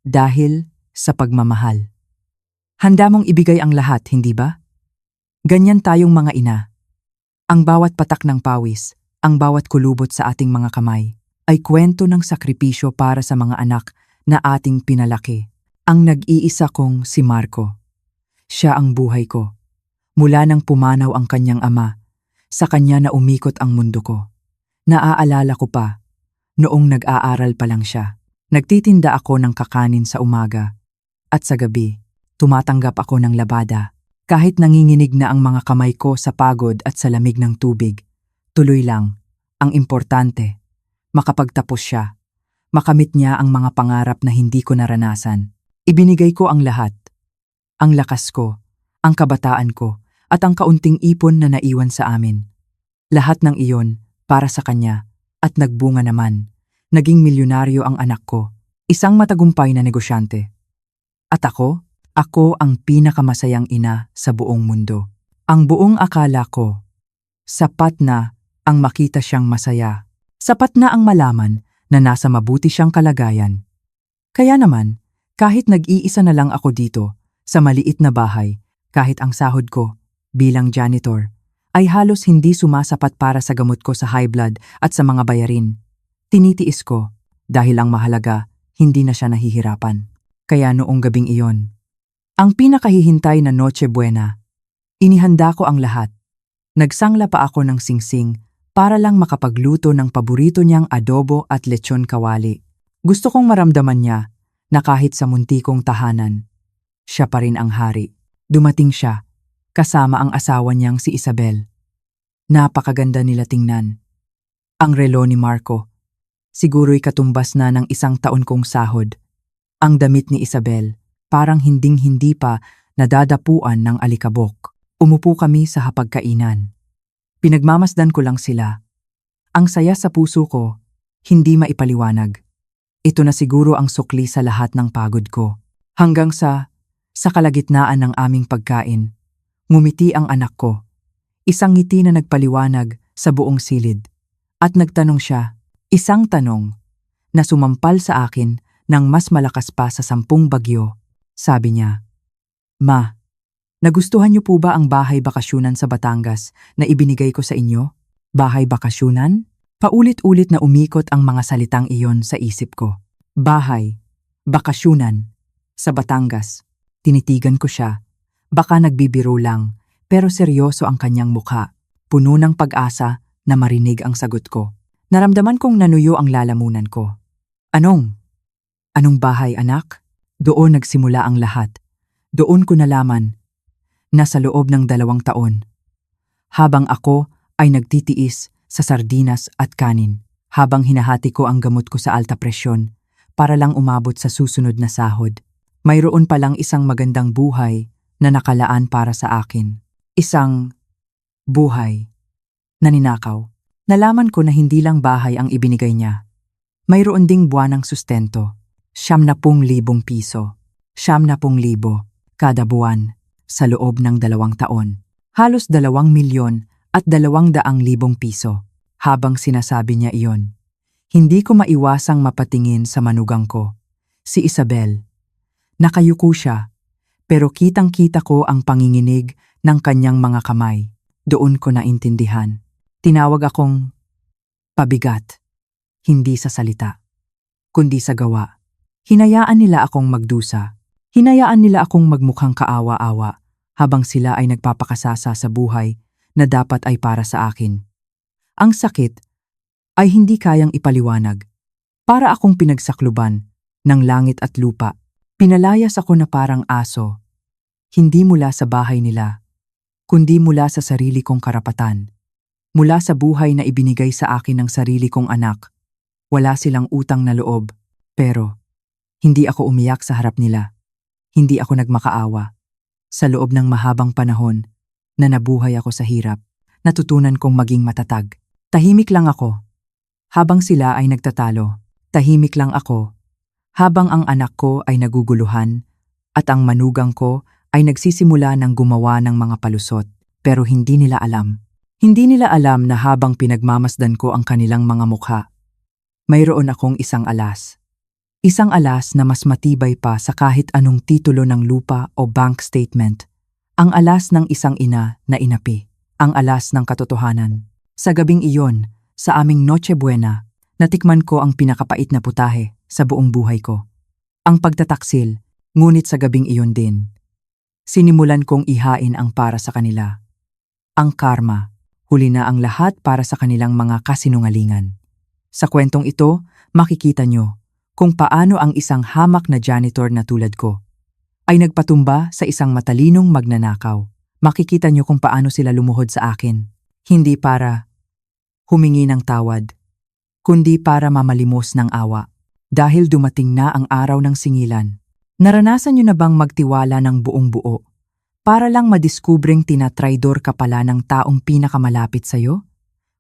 Dahil sa pagmamahal. Handa mong ibigay ang lahat, hindi ba? Ganyan tayong mga ina. Ang bawat patak ng pawis, ang bawat kulubot sa ating mga kamay, ay kwento ng sakripisyo para sa mga anak na ating pinalaki. Ang nag-iisa kong si Marco. Siya ang buhay ko. Mula nang pumanaw ang kanyang ama, sa kanya na umikot ang mundo ko. Naaalala ko pa, noong nag-aaral pa lang siya. Nagtitinda ako ng kakanin sa umaga. At sa gabi, tumatanggap ako ng labada. Kahit nanginginig na ang mga kamay ko sa pagod at sa lamig ng tubig, tuloy lang. Ang importante, makapagtapos siya. Makamit niya ang mga pangarap na hindi ko naranasan. Ibinigay ko ang lahat. Ang lakas ko, ang kabataan ko, at ang kaunting ipon na naiwan sa amin. Lahat ng iyon para sa kanya, at nagbunga naman. Naging milyonaryo ang anak ko, isang matagumpay na negosyante. At ako ang pinakamasayang ina sa buong mundo. Ang buong akala ko, sapat na ang makita siyang masaya. Sapat na ang malaman na nasa mabuti siyang kalagayan. Kaya naman, kahit nag-iisa na lang ako dito, sa maliit na bahay, kahit ang sahod ko, bilang janitor, ay halos hindi sumasapat para sa gamot ko sa high blood at sa mga bayarin. Tinitiis ko, dahil ang mahalaga, hindi na siya nahihirapan. Kaya noong gabing iyon, ang pinakahihintay na Noche Buena, inihanda ko ang lahat. Nagsangla pa ako ng singsing para lang makapagluto ng paborito niyang adobo at lechon kawali. Gusto kong maramdaman niya na kahit sa munti kong tahanan, siya pa rin ang hari. Dumating siya, kasama ang asawa niyang si Isabel. Napakaganda nila tingnan. Ang relo ni Marco, siguro'y katumbas na ng 1 taon kong sahod. Ang damit ni Isabel, parang hinding-hindi pa nadadapuan ng alikabok. Umupo kami sa hapagkainan. Pinagmamasdan ko lang sila. Ang saya sa puso ko, hindi maipaliwanag. Ito na siguro ang sukli sa lahat ng pagod ko. Hanggang sa kalagitnaan ng aming pagkain, ngumiti ang anak ko. Isang ngiti na nagpaliwanag sa buong silid. At nagtanong siya, isang tanong na sumampal sa akin ng mas malakas pa sa 10 bagyo. Sabi niya, "Ma, nagustuhan niyo po ba ang bahay bakasyunan sa Batangas na ibinigay ko sa inyo? Bahay bakasyunan?" Paulit-ulit na umikot ang mga salitang iyon sa isip ko. Bahay, bakasyunan, sa Batangas. Tinitigan ko siya. Baka nagbibiro lang, pero seryoso ang kanyang mukha. Puno ng pag-asa na marinig ang sagot ko. Naramdaman kong nanuyo ang lalamunan ko. Anong bahay, anak? Doon nagsimula ang lahat. Doon ko nalaman na sa loob ng 2 taon, habang ako ay nagtitiis sa sardinas at kanin, habang hinahati ko ang gamot ko sa alta presyon para lang umabot sa susunod na sahod, mayroon palang isang magandang buhay na nakalaan para sa akin. Isang buhay na ninakaw. Nalaman ko na hindi lang bahay ang ibinigay niya. Mayroon ding buwanang sustento. 70,000 piso. 70,000 kada buwan sa loob ng 2 taon. Halos 2,200,000 piso. Habang sinasabi niya iyon, hindi ko maiwasang mapatingin sa manugang ko, si Isabel. Nakayuko siya, pero kitang-kita ko ang panginginig ng kanyang mga kamay. Doon ko naintindihan. Tinawag akong pabigat, hindi sa salita, kundi sa gawa. Hinayaan nila akong magdusa. Hinayaan nila akong magmukhang kaawa-awa habang sila ay nagpapakasasa sa buhay na dapat ay para sa akin. Ang sakit ay hindi kayang ipaliwanag. Para akong pinagsakluban ng langit at lupa. Pinalayas ako na parang aso. Hindi mula sa bahay nila, kundi mula sa sarili kong karapatan. Mula sa buhay na ibinigay sa akin ng sarili kong anak. Wala silang utang na loob, pero hindi ako umiyak sa harap nila. Hindi ako nagmakaawa. Sa loob ng mahabang panahon na nabuhay ako sa hirap, natutunan kong maging matatag. Tahimik lang ako. Habang sila ay nagtatalo, tahimik lang ako. Habang ang anak ko ay naguguluhan at ang manugang ko ay nagsisimula ng gumawa ng mga palusot, pero hindi nila alam. Hindi nila alam na habang pinagmamasdan ko ang kanilang mga mukha, mayroon akong isang alas. Isang alas na mas matibay pa sa kahit anong titulo ng lupa o bank statement. Ang alas ng isang ina na inapi. Ang alas ng katotohanan. Sa gabing iyon, sa aming Noche Buena, natikman ko ang pinakapait na putahe sa buong buhay ko. Ang pagtataksil, ngunit sa gabing iyon din. Sinimulan kong ihain ang para sa kanila. Ang karma, huli na ang lahat para sa kanilang mga kasinungalingan. Sa kwentong ito, makikita nyo kung paano ang isang hamak na janitor na tulad ko ay nagpatumba sa isang matalinong magnanakaw. Makikita nyo kung paano sila lumuhod sa akin. Hindi para humingi ng tawad, kundi para mamalimos ng awa. Dahil dumating na ang araw ng singilan. Naranasan nyo na bang magtiwala ng buong buo? Para lang madiskubreng tinatraidor ka pala ng taong pinakamalapit sa'yo?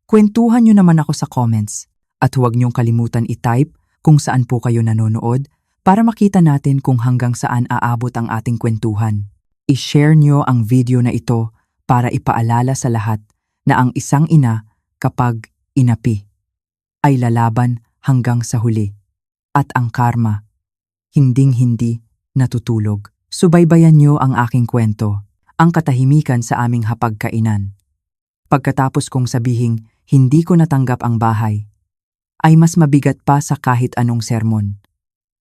Kwentuhan nyo naman ako sa comments. At huwag nyong kalimutan i-type kung saan po kayo nanonood para makita natin kung hanggang saan aabot ang ating kwentuhan. I-share nyo ang video na ito para ipaalala sa lahat na ang isang ina kapag inapi ay lalaban hanggang sa huli. At ang karma, hinding-hindi natutulog. Subaybayan nyo ang aking kwento, ang katahimikan sa aming hapagkainan. Pagkatapos kong sabihing hindi ko natanggap ang bahay, ay mas mabigat pa sa kahit anong sermon.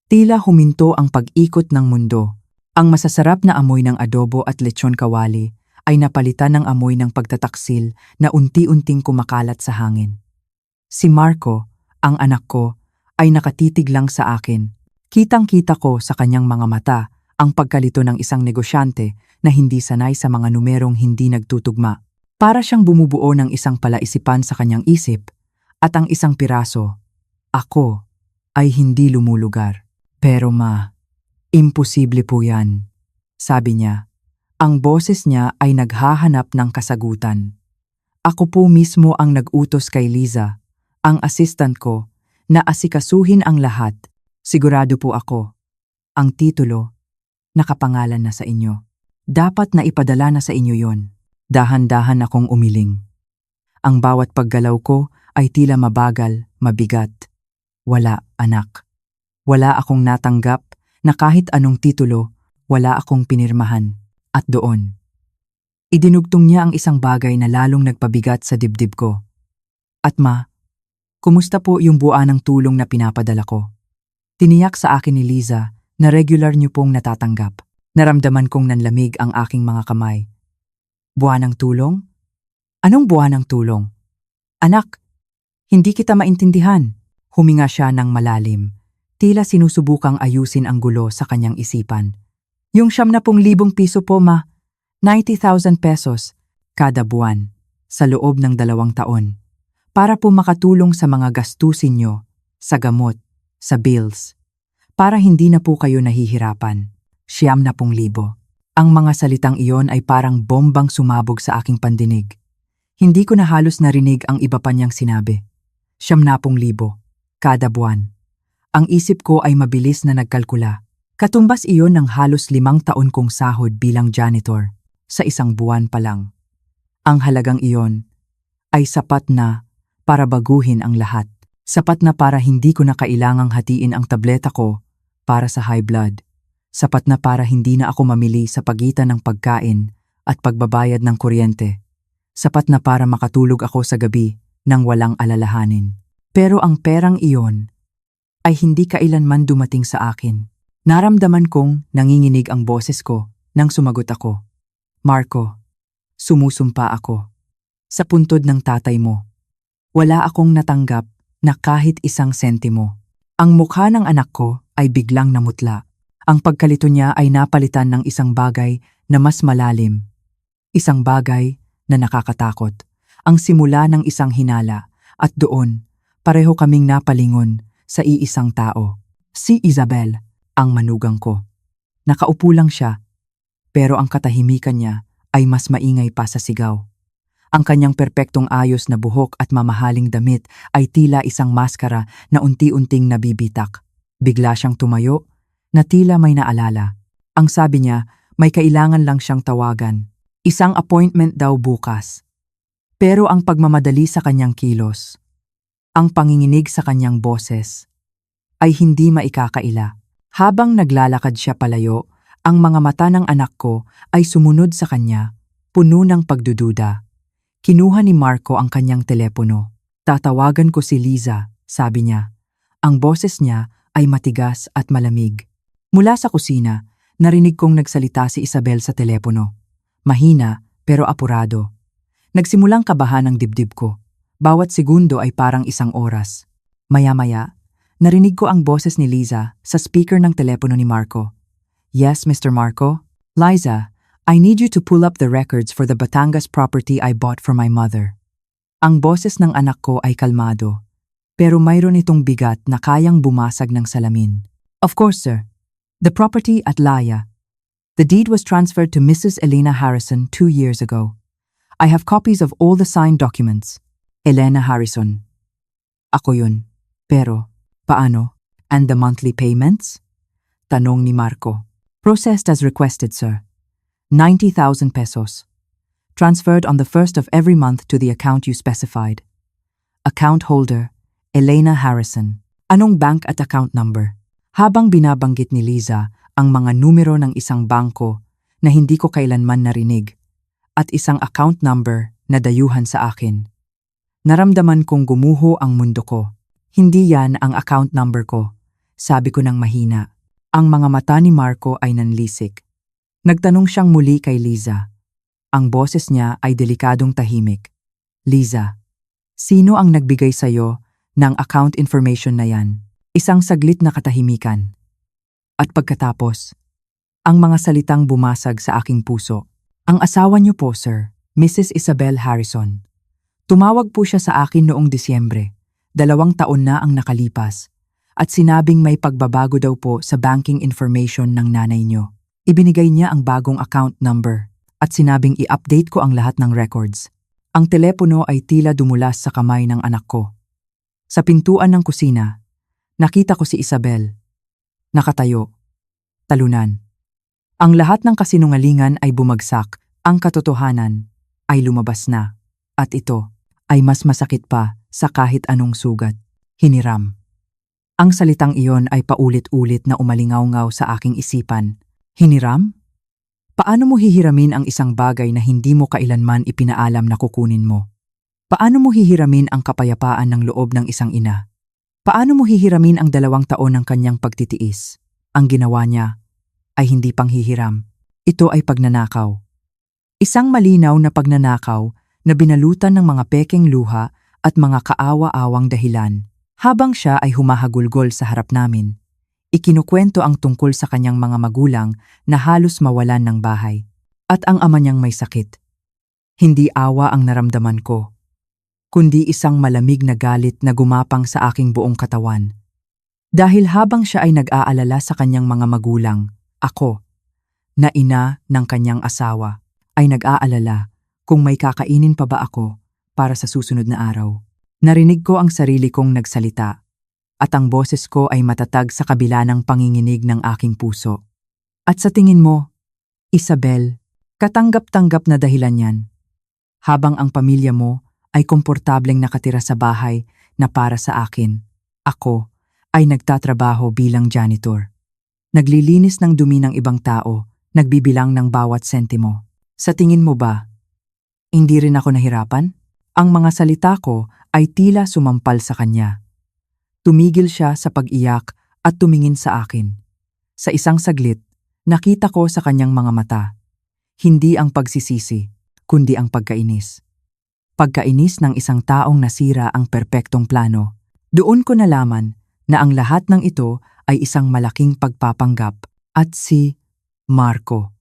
Tila huminto ang pag-ikot ng mundo. Ang masasarap na amoy ng adobo at lechon kawali ay napalitan ng amoy ng pagtataksil na unti-unting kumakalat sa hangin. Si Marco, ang anak ko, ay nakatitig lang sa akin. Kitang-kita ko sa kanyang mga mata ang pagkalito ng isang negosyante na hindi sanay sa mga numerong hindi nagtutugma. Para siyang bumubuo ng isang palaisipan sa kanyang isip at ang isang piraso, ako, ay hindi lumulugar. Pero imposible po yan, sabi niya. Ang boses niya ay naghahanap ng kasagutan. Ako po mismo ang nag-utos kay Liza, ang assistant ko, na asikasuhin ang lahat. Sigurado po ako. Ang titulo, nakapangalan na sa inyo. Dapat na ipadala na sa inyo yon. Dahan-dahan akong umiling. Ang bawat paggalaw ko ay tila mabagal, mabigat. Wala, anak. Wala akong natanggap na kahit anong titulo, wala akong pinirmahan. At doon, idinugtong niya ang isang bagay na lalong nagpabigat sa dibdib ko. At kumusta po yung buwan ng tulong na pinapadala ko? Tiniyak sa akin ni Liza na regular niyo pong natatanggap. Naramdaman kong nanlamig ang aking mga kamay. Buwan ng tulong? Anong buwan ng tulong? Anak, hindi kita maintindihan. Huminga siya ng malalim. Tila sinusubukang ayusin ang gulo sa kanyang isipan. Yung 70,000 piso po 90,000 pesos kada buwan sa loob ng 2 taon. Para po makatulong sa mga gastusin nyo, sa gamot, sa bills. Para hindi na po kayo nahihirapan. 70,000. Ang mga salitang iyon ay parang bombang sumabog sa aking pandinig. Hindi ko na halos narinig ang iba pa niyang sinabi. 70,000 kada buwan. Ang isip ko ay mabilis na nagkalkula. Katumbas iyon ng halos 5 taon kong sahod bilang janitor sa isang buwan pa lang. Ang halagang iyon ay sapat na para baguhin ang lahat. Sapat na para hindi ko na kailangang hatiin ang tableta ko para sa high blood. Sapat na para hindi na ako mamili sa pagitan ng pagkain at pagbabayad ng kuryente. Sapat na para makatulog ako sa gabi nang walang alalahanin. Pero ang perang iyon ay hindi kailanman dumating sa akin. Naramdaman kong nanginginig ang boses ko nang sumagot ako. Marco, sumusumpa ako. Sa puntod ng tatay mo, wala akong natanggap na kahit isang sentimo. Ang mukha ng anak ko ay biglang namutla. Ang pagkalito niya ay napalitan ng isang bagay na mas malalim. Isang bagay na nakakatakot. Ang simula ng isang hinala. At doon, pareho kaming napalingon sa iisang tao. Si Isabel, ang manugang ko. Nakaupo lang siya, pero ang katahimikan niya ay mas maingay pa sa sigaw. Ang kanyang perpektong ayos na buhok at mamahaling damit ay tila isang maskara na unti-unting nabibitak. Bigla siyang tumayo, na tila may naalala. Ang sabi niya, may kailangan lang siyang tawagan. Isang appointment daw bukas. Pero ang pagmamadali sa kanyang kilos, ang panginginig sa kanyang boses, ay hindi maikakaila. Habang naglalakad siya palayo, ang mga mata ng anak ko ay sumunod sa kanya, puno ng pagdududa. Kinuha ni Marco ang kanyang telepono. Tatawagan ko si Liza, sabi niya. Ang boses niya ay matigas at malamig. Mula sa kusina, narinig kong nagsalita si Isabel sa telepono. Mahina pero apurado. Nagsimulang kabahan ang dibdib ko. Bawat segundo ay parang isang oras. Maya-maya, narinig ko ang boses ni Liza sa speaker ng telepono ni Marco. Yes, Mr. Marco? Liza, I need you to pull up the records for the Batangas property I bought for my mother. Ang boses ng anak ko ay kalmado, pero mayroon itong bigat na kayang bumasag ng salamin. Of course, sir. The property at Laya. The deed was transferred to Mrs. Elena Harrison 2 years ago. I have copies of all the signed documents. Elena Harrison. Ako yun. Pero, paano? And the monthly payments? Tanong ni Marco. Processed as requested, sir. 90,000 pesos. Transferred on the 1st of every month to the account you specified. Account holder, Elena Harrison. Anong bank at account number? Habang binabanggit ni Liza ang mga numero ng isang bangko na hindi ko kailanman narinig at isang account number na dayuhan sa akin. Naramdaman kong gumuho ang mundo ko. Hindi yan ang account number ko, sabi ko ng mahina. Ang mga mata ni Marco ay nanlisik. Nagtanong siyang muli kay Liza. Ang boses niya ay delikadong tahimik. Liza, sino ang nagbigay sa'yo ng account information na yan? Isang saglit na katahimikan. At pagkatapos, ang mga salitang bumasag sa aking puso. Ang asawa niyo po, sir, Mrs. Isabel Harrison. Tumawag po siya sa akin noong Disyembre, 2 taon na ang nakalipas, at sinabing may pagbabago daw po sa banking information ng nanay niyo. Ibinigay niya ang bagong account number at sinabing i-update ko ang lahat ng records. Ang telepono ay tila dumulas sa kamay ng anak ko. Sa pintuan ng kusina, nakita ko si Isabel. Nakatayo. Talunan. Ang lahat ng kasinungalingan ay bumagsak, ang katotohanan ay lumabas na. At ito ay mas masakit pa sa kahit anong sugat. Hiniram. Ang salitang iyon ay paulit-ulit na umalingaw-ngaw sa aking isipan. Hiniram? Paano mo hihiramin ang isang bagay na hindi mo kailanman ipinaalam na kukunin mo? Paano mo hihiramin ang kapayapaan ng loob ng isang ina? Paano mo hihiramin ang 2 taon ng kanyang pagtitiis? Ang ginawa niya ay hindi panghihiram. Ito ay pagnanakaw. Isang malinaw na pagnanakaw na binalutan ng mga pekeng luha at mga kaawa-awang dahilan. Habang siya ay humahagulgol sa harap namin, ikinukwento ang tungkol sa kanyang mga magulang na halos mawalan ng bahay. At ang ama niyang may sakit. Hindi awa ang naramdaman ko, kundi isang malamig na galit na gumapang sa aking buong katawan. Dahil habang siya ay nag-aalala sa kanyang mga magulang, ako, na ina ng kanyang asawa, ay nag-aalala kung may kakainin pa ba ako para sa susunod na araw. Narinig ko ang sarili kong nagsalita, at ang boses ko ay matatag sa kabila ng panginginig ng aking puso. At sa tingin mo, Isabel, katanggap-tanggap na dahilan yan. Habang ang pamilya mo ay komportableng nakatira sa bahay na para sa akin, ako ay nagtatrabaho bilang janitor. Naglilinis ng dumi ng ibang tao, nagbibilang ng bawat sentimo. Sa tingin mo ba, hindi rin ako nahirapan? Ang mga salita ko ay tila sumampal sa kanya. Tumigil siya sa pag-iyak at tumingin sa akin. Sa isang saglit, nakita ko sa kanyang mga mata. Hindi ang pagsisisi, kundi ang pagkainis. Pagkainis ng isang taong nasira ang perpektong plano. Doon ko nalaman na ang lahat ng ito ay isang malaking pagpapanggap at si Marco,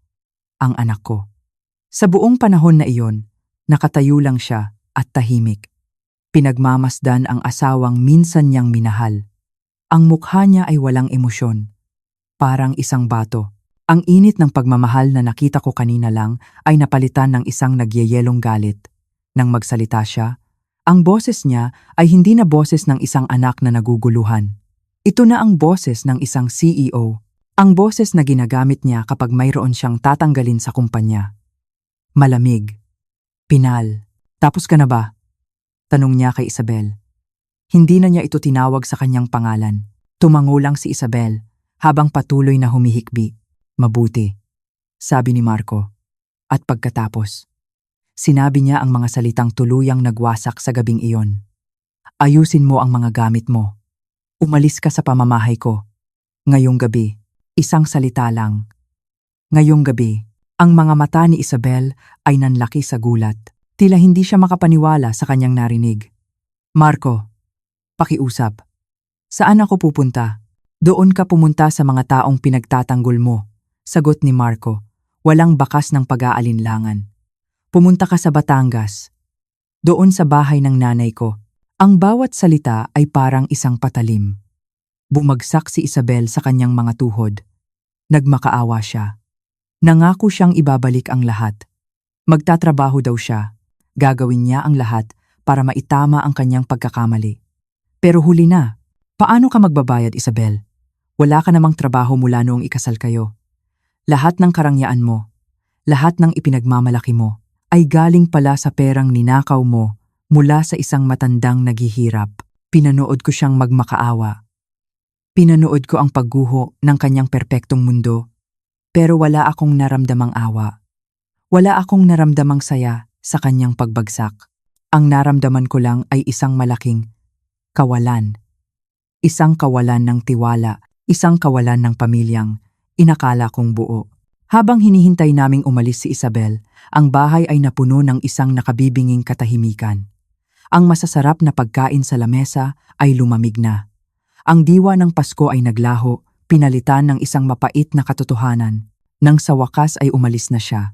ang anak ko. Sa buong panahon na iyon, nakatayo lang siya at tahimik. Pinagmamasdan ang asawang minsan niyang minahal. Ang mukha niya ay walang emosyon. Parang isang bato. Ang init ng pagmamahal na nakita ko kanina lang ay napalitan ng isang nagyeyelong galit. Nang magsalita siya, ang boses niya ay hindi na boses ng isang anak na naguguluhan. Ito na ang boses ng isang CEO. Ang boses na ginagamit niya kapag mayroon siyang tatanggalin sa kumpanya. Malamig. Pinal. Tapos ka na ba? Tanong niya kay Isabel. Hindi na niya ito tinawag sa kanyang pangalan. Tumango lang si Isabel habang patuloy na humihikbi. Mabuti, sabi ni Marco. At pagkatapos, sinabi niya ang mga salitang tuluyang nagwasak sa gabing iyon. Ayusin mo ang mga gamit mo. Umalis ka sa pamamahay ko. Ngayong gabi, isang salita lang. Ngayong gabi, ang mga mata ni Isabel ay nanlaki sa gulat. Tila hindi siya makapaniwala sa kanyang narinig. Marco, pakiusap. Saan ako pupunta? Doon ka pumunta sa mga taong pinagtatanggol mo. Sagot ni Marco, walang bakas ng pag-aalinlangan. Pumunta ka sa Batangas. Doon sa bahay ng nanay ko. Ang bawat salita ay parang isang patalim. Bumagsak si Isabel sa kanyang mga tuhod. Nagmakaawa siya. Nangako siyang ibabalik ang lahat. Magtatrabaho daw siya. Gagawin niya ang lahat para maitama ang kanyang pagkakamali. Pero huli na. Paano ka magbabayad, Isabel? Wala ka namang trabaho mula noong ikasal kayo. Lahat ng karangyaan mo, lahat ng ipinagmamalaki mo, ay galing pala sa perang ninakaw mo mula sa isang matandang naghihirap. Pinanood ko siyang magmakaawa. Pinanood ko ang pagguho ng kanyang perpektong mundo, pero wala akong naramdamang awa. Wala akong naramdamang saya sa kanyang pagbagsak. Ang naramdaman ko lang ay isang malaking kawalan. Isang kawalan ng tiwala, isang kawalan ng pamilyang inakala kong buo. Habang hinihintay naming umalis si Isabel, ang bahay ay napuno ng isang nakabibinging katahimikan. Ang masasarap na pagkain sa lamesa ay lumamig na. Ang diwa ng Pasko ay naglaho, pinalitan ng isang mapait na katotohanan. Nang sa wakas ay umalis na siya.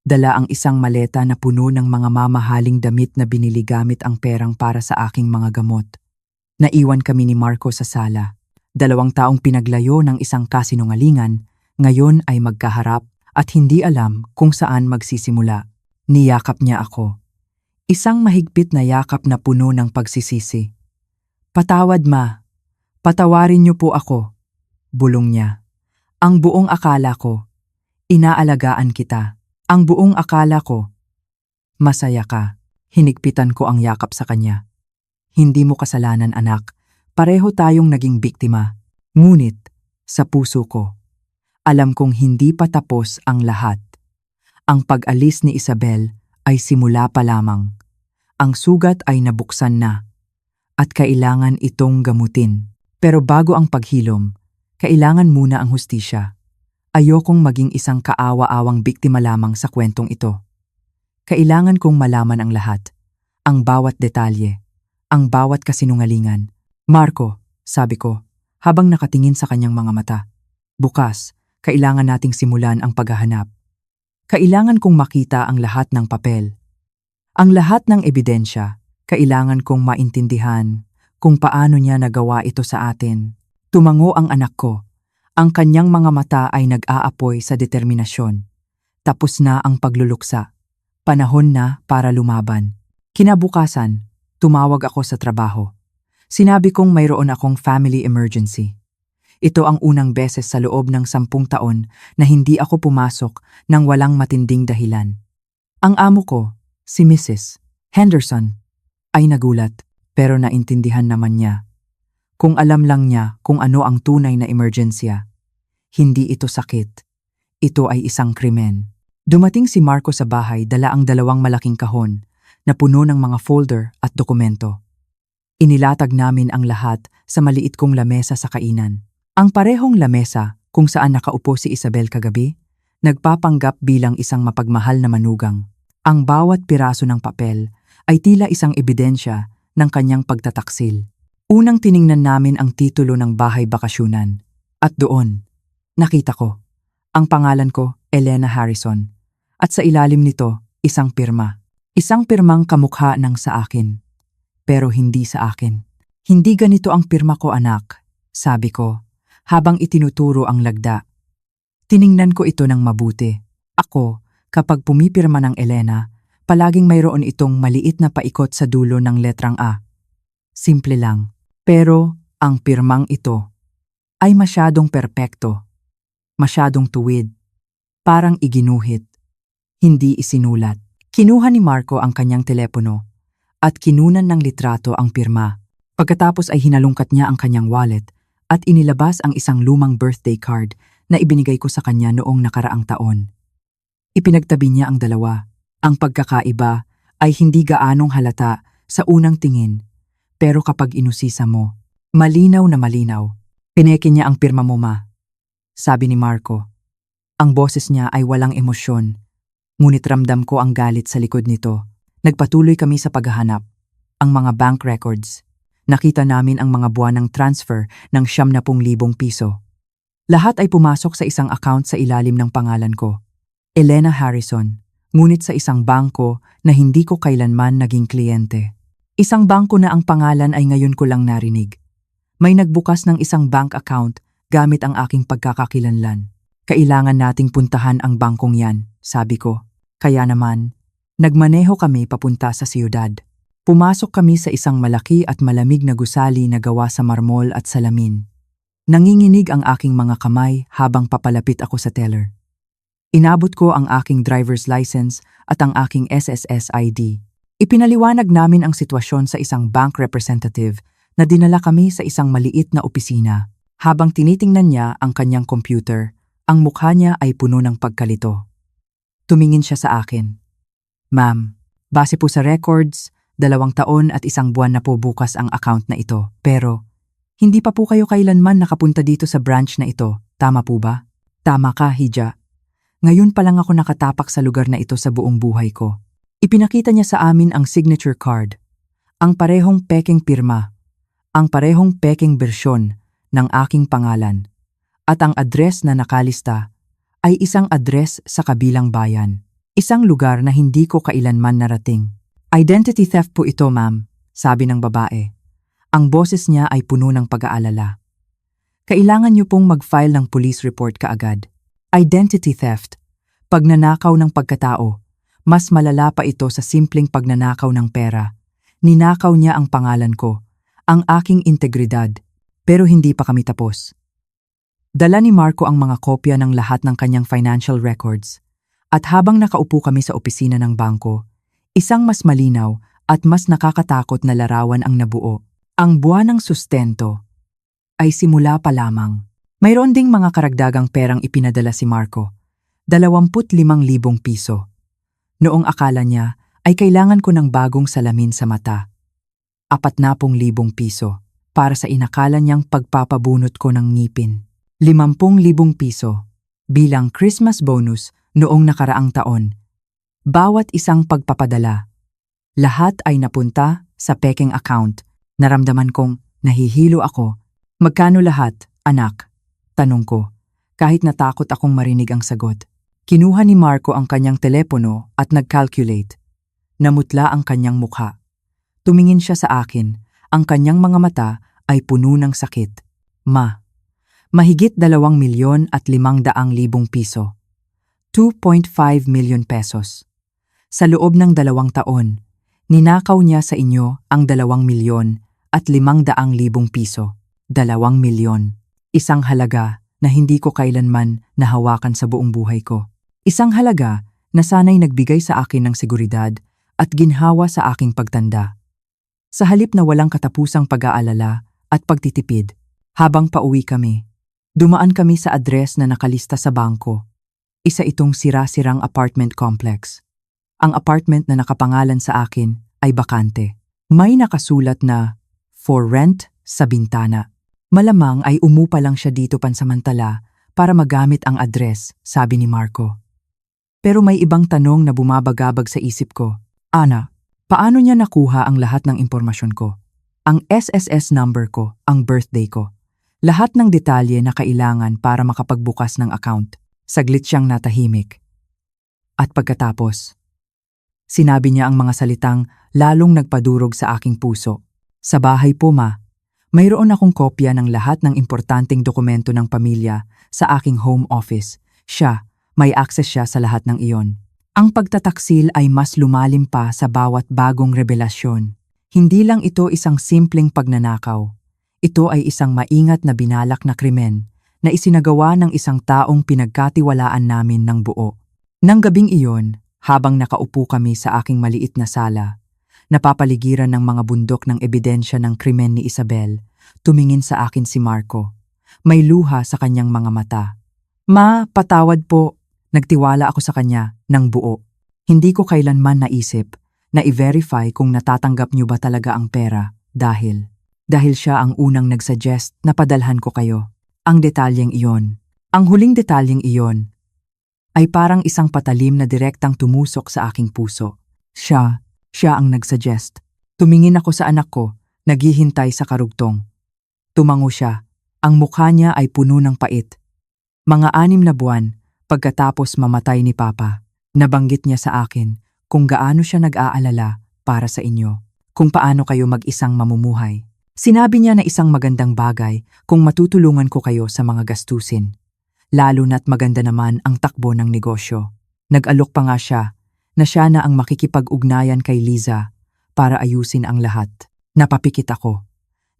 Dala ang isang maleta na puno ng mga mamahaling damit na binili gamit ang perang para sa aking mga gamot. Naiwan kami ni Marco sa sala. 2 taong pinaglayo ng isang kasinungalingan, ngayon ay magkaharap at hindi alam kung saan magsisimula. Niyakap niya ako. Isang mahigpit na yakap na puno ng pagsisisi. Patawad, ma. Patawarin niyo po ako. Bulong niya. Ang buong akala ko, inaalagaan kita. Ang buong akala ko, masaya ka. Hinigpitan ko ang yakap sa kanya. Hindi mo kasalanan, anak. Pareho tayong naging biktima. Ngunit, sa puso ko, alam kong hindi pa tapos ang lahat. Ang pag-alis ni Isabel ay simula pa lamang. Ang sugat ay nabuksan na. At kailangan itong gamutin. Pero bago ang paghilom, kailangan muna ang hustisya. Ayokong maging isang kaawa-awang biktima lamang sa kwentong ito. Kailangan kong malaman ang lahat. Ang bawat detalye. Ang bawat kasinungalingan. Marco, sabi ko, habang nakatingin sa kanyang mga mata. Bukas, kailangan nating simulan ang paghahanap. Kailangan kong makita ang lahat ng papel. Ang lahat ng ebidensya. Kailangan kong maintindihan kung paano niya nagawa ito sa atin. Tumango ang anak ko. Ang kanyang mga mata ay nag-aapoy sa determinasyon. Tapos na ang pagluluksa. Panahon na para lumaban. Kinabukasan, tumawag ako sa trabaho. Sinabi kong mayroon akong family emergency. Ito ang unang beses sa loob ng 10 taon na hindi ako pumasok nang walang matinding dahilan. Ang amo ko, si Mrs. Henderson, ay nagulat, pero naintindihan naman niya. Kung alam lang niya kung ano ang tunay na emergensya. Hindi ito sakit. Ito ay isang krimen. Dumating si Marco sa bahay, dala ang 2 malaking kahon na puno ng mga folder at dokumento. Inilatag namin ang lahat sa maliit kong lamesa sa kainan. Ang parehong lamesa kung saan nakaupo si Isabel kagabi, nagpapanggap bilang isang mapagmahal na manugang. Ang bawat piraso ng papel ay tila isang ebidensya ng kanyang pagtataksil. Unang tiningnan namin ang titulo ng bahay bakasyunan. At doon, nakita ko, ang pangalan ko, Elena Harrison. At sa ilalim nito, isang pirma. Isang pirmang kamukha ng sa akin. Pero hindi sa akin. Hindi ganito ang pirma ko, anak, sabi ko, habang itinuturo ang lagda. Tiningnan ko ito ng mabuti. Ako, kapag pumipirma ng Elena, palaging mayroon itong maliit na paikot sa dulo ng letrang A. Simple lang. Pero ang pirmang ito ay masyadong perpekto. Masyadong tuwid. Parang iginuhit. Hindi isinulat. Kinuha ni Marco ang kanyang telepono at kinunan ng litrato ang pirma. Pagkatapos ay hinalungkat niya ang kanyang wallet at inilabas ang isang lumang birthday card na ibinigay ko sa kanya noong nakaraang taon. Ipinagtabi niya ang dalawa. Ang pagkakaiba ay hindi gaanong halata sa unang tingin, pero kapag inusisa mo, malinaw na malinaw. Pineke niya ang pirma mo, ma. Sabi ni Marco. Ang boses niya ay walang emosyon, ngunit ramdam ko ang galit sa likod nito. Nagpatuloy kami sa paghahanap. Ang mga bank records. Nakita namin ang mga buwanang transfer ng 70,000 piso. Lahat ay pumasok sa isang account sa ilalim ng pangalan ko, Elena Harrison, ngunit sa isang bangko na hindi ko kailanman naging kliyente. Isang bangko na ang pangalan ay ngayon ko lang narinig. May nagbukas ng isang bank account gamit ang aking pagkakakilanlan. Kailangan nating puntahan ang bangkong yan, sabi ko. Kaya naman, nagmaneho kami papunta sa siyudad. Pumasok kami sa isang malaki at malamig na gusali na gawa sa marmol at salamin. Nanginginig ang aking mga kamay habang papalapit ako sa teller. Inabot ko ang aking driver's license at ang aking SSS ID. Ipinaliwanag namin ang sitwasyon sa isang bank representative na dinala kami sa isang maliit na opisina. Habang tinitingnan niya ang kanyang computer, ang mukha niya ay puno ng pagkalito. Tumingin siya sa akin. Ma'am, base po sa records, 2 taon at 1 buwan na po bukas ang account na ito. Pero, hindi pa po kayo kailanman nakapunta dito sa branch na ito. Tama po ba? Tama ka, Hija. Ngayon pa lang ako nakatapak sa lugar na ito sa buong buhay ko. Ipinakita niya sa amin ang signature card, ang parehong pekeng pirma, ang parehong pekeng bersyon ng aking pangalan, at ang address na nakalista ay isang address sa kabilang bayan. Isang lugar na hindi ko kailanman narating. Identity theft po ito, ma'am, sabi ng babae. Ang boses niya ay puno ng pag-aalala. Kailangan niyo pong mag-file ng police report kaagad. Identity theft, pagnanakaw ng pagkatao. Mas malala pa ito sa simpleng pagnanakaw ng pera. Ninakaw niya ang pangalan ko, ang aking integridad, pero hindi pa kami tapos. Dala ni Marco ang mga kopya ng lahat ng kanyang financial records. At habang nakaupo kami sa opisina ng bangko, isang mas malinaw at mas nakakatakot na larawan ang nabuo. Ang buwanang sustento ay simula pa lamang. Mayroon ding mga karagdagang perang ipinadala si Marco, 25,000 piso. Noong akala niya ay kailangan ko ng bagong salamin sa mata. 40,000 piso para sa inakala niyang pagpapabunot ko ng ngipin. 50,000 piso bilang Christmas bonus noong nakaraang taon. Bawat isang pagpapadala. Lahat ay napunta sa pekeng account. Naramdaman kong nahihilo ako. Magkano lahat, anak? Tanong ko, kahit natakot akong marinig ang sagot. Kinuha ni Marco ang kanyang telepono at nag-calculate. Namutla ang kanyang mukha. Tumingin siya sa akin. Ang kanyang mga mata ay puno ng sakit. Mahigit 2,500,000 piso. 2.5 million pesos. Sa loob ng 2 taon, ninakaw niya sa inyo ang 2,500,000 piso. 2 milyon. Isang halaga na hindi ko kailanman nahawakan sa buong buhay ko. Isang halaga na sana'y nagbigay sa akin ng seguridad at ginhawa sa aking pagtanda. Sa halip na walang katapusang pag-aalala at pagtitipid, habang pauwi kami, dumaan kami sa address na nakalista sa bangko. Isa itong sira-sirang apartment complex. Ang apartment na nakapangalan sa akin ay bakante. May nakasulat na for rent sa bintana. Malamang ay umupa lang siya dito pansamantala para magamit ang address, sabi ni Marco. Pero may ibang tanong na bumabagabag sa isip ko. Ana, paano niya nakuha ang lahat ng impormasyon ko? Ang SSS number ko, ang birthday ko. Lahat ng detalye na kailangan para makapagbukas ng account. Saglit siyang natahimik. At pagkatapos, sinabi niya ang mga salitang lalong nagpadurog sa aking puso. Sa bahay po, ma, mayroon akong kopya ng lahat ng importanteng dokumento ng pamilya sa aking home office. May access siya sa lahat ng iyon. Ang pagtataksil ay mas lumalim pa sa bawat bagong revelasyon. Hindi lang ito isang simpleng pagnanakaw. Ito ay isang maingat na binalak na krimen na isinagawa ng isang taong pinagkatiwalaan namin ng buo. Nang gabing iyon, habang nakaupo kami sa aking maliit na sala, napapaligiran ng mga bundok ng ebidensya ng krimen ni Isabel, tumingin sa akin si Marco. May luha sa kanyang mga mata. Ma, patawad po. Nagtiwala ako sa kanya ng buo. Hindi ko kailanman naisip na i-verify kung natatanggap niyo ba talaga ang pera dahil siya ang unang nagsuggest na padalhan ko kayo. Ang detalyeng iyon, ang huling detalyeng iyon, ay parang isang patalim na direktang tumusok sa aking puso. Siya ang nagsuggest. Tumingin ako sa anak ko, naghihintay sa karugtong. Tumango siya, ang mukha niya ay puno ng pait. Mga 6 na buwan, pagkatapos mamatay ni Papa, nabanggit niya sa akin kung gaano siya nag-aalala para sa inyo, kung paano kayo mag-isang mamumuhay. Sinabi niya na isang magandang bagay kung matutulungan ko kayo sa mga gastusin. Lalo na't maganda naman ang takbo ng negosyo. Nag-alok pa nga siya na siya na ang makikipag-ugnayan kay Liza para ayusin ang lahat. Napapikit ako.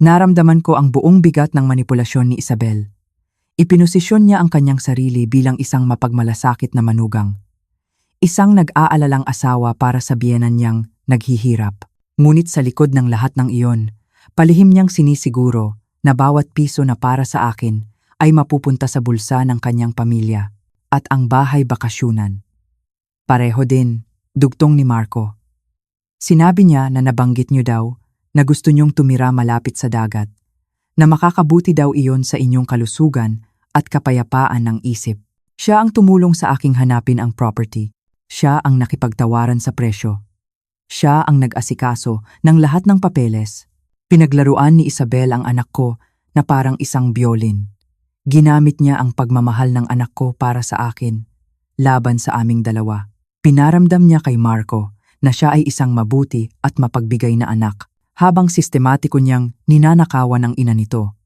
Naramdaman ko ang buong bigat ng manipulasyon ni Isabel. Ipinosisyon niya ang kanyang sarili bilang isang mapagmalasakit na manugang. Isang nag-aalalang asawa para sa biyenan niyang naghihirap. Ngunit sa likod ng lahat ng iyon, palihim niyang sinisiguro na bawat piso na para sa akin ay mapupunta sa bulsa ng kanyang pamilya at ang bahay bakasyunan. Pareho din, dugtong ni Marco. Sinabi niya na nabanggit niyo daw na gusto niyong tumira malapit sa dagat, na makakabuti daw iyon sa inyong kalusugan at kapayapaan ng isip. Siya ang tumulong sa aking hanapin ang property. Siya ang nakipagtawaran sa presyo. Siya ang nag-asikaso ng lahat ng papeles. Pinaglaruan ni Isabel ang anak ko na parang isang biolin. Ginamit niya ang pagmamahal ng anak ko para sa akin, laban sa aming dalawa. Pinaramdam niya kay Marco na siya ay isang mabuti at mapagbigay na anak, habang sistematiko niyang ninanakawan ang ina nito.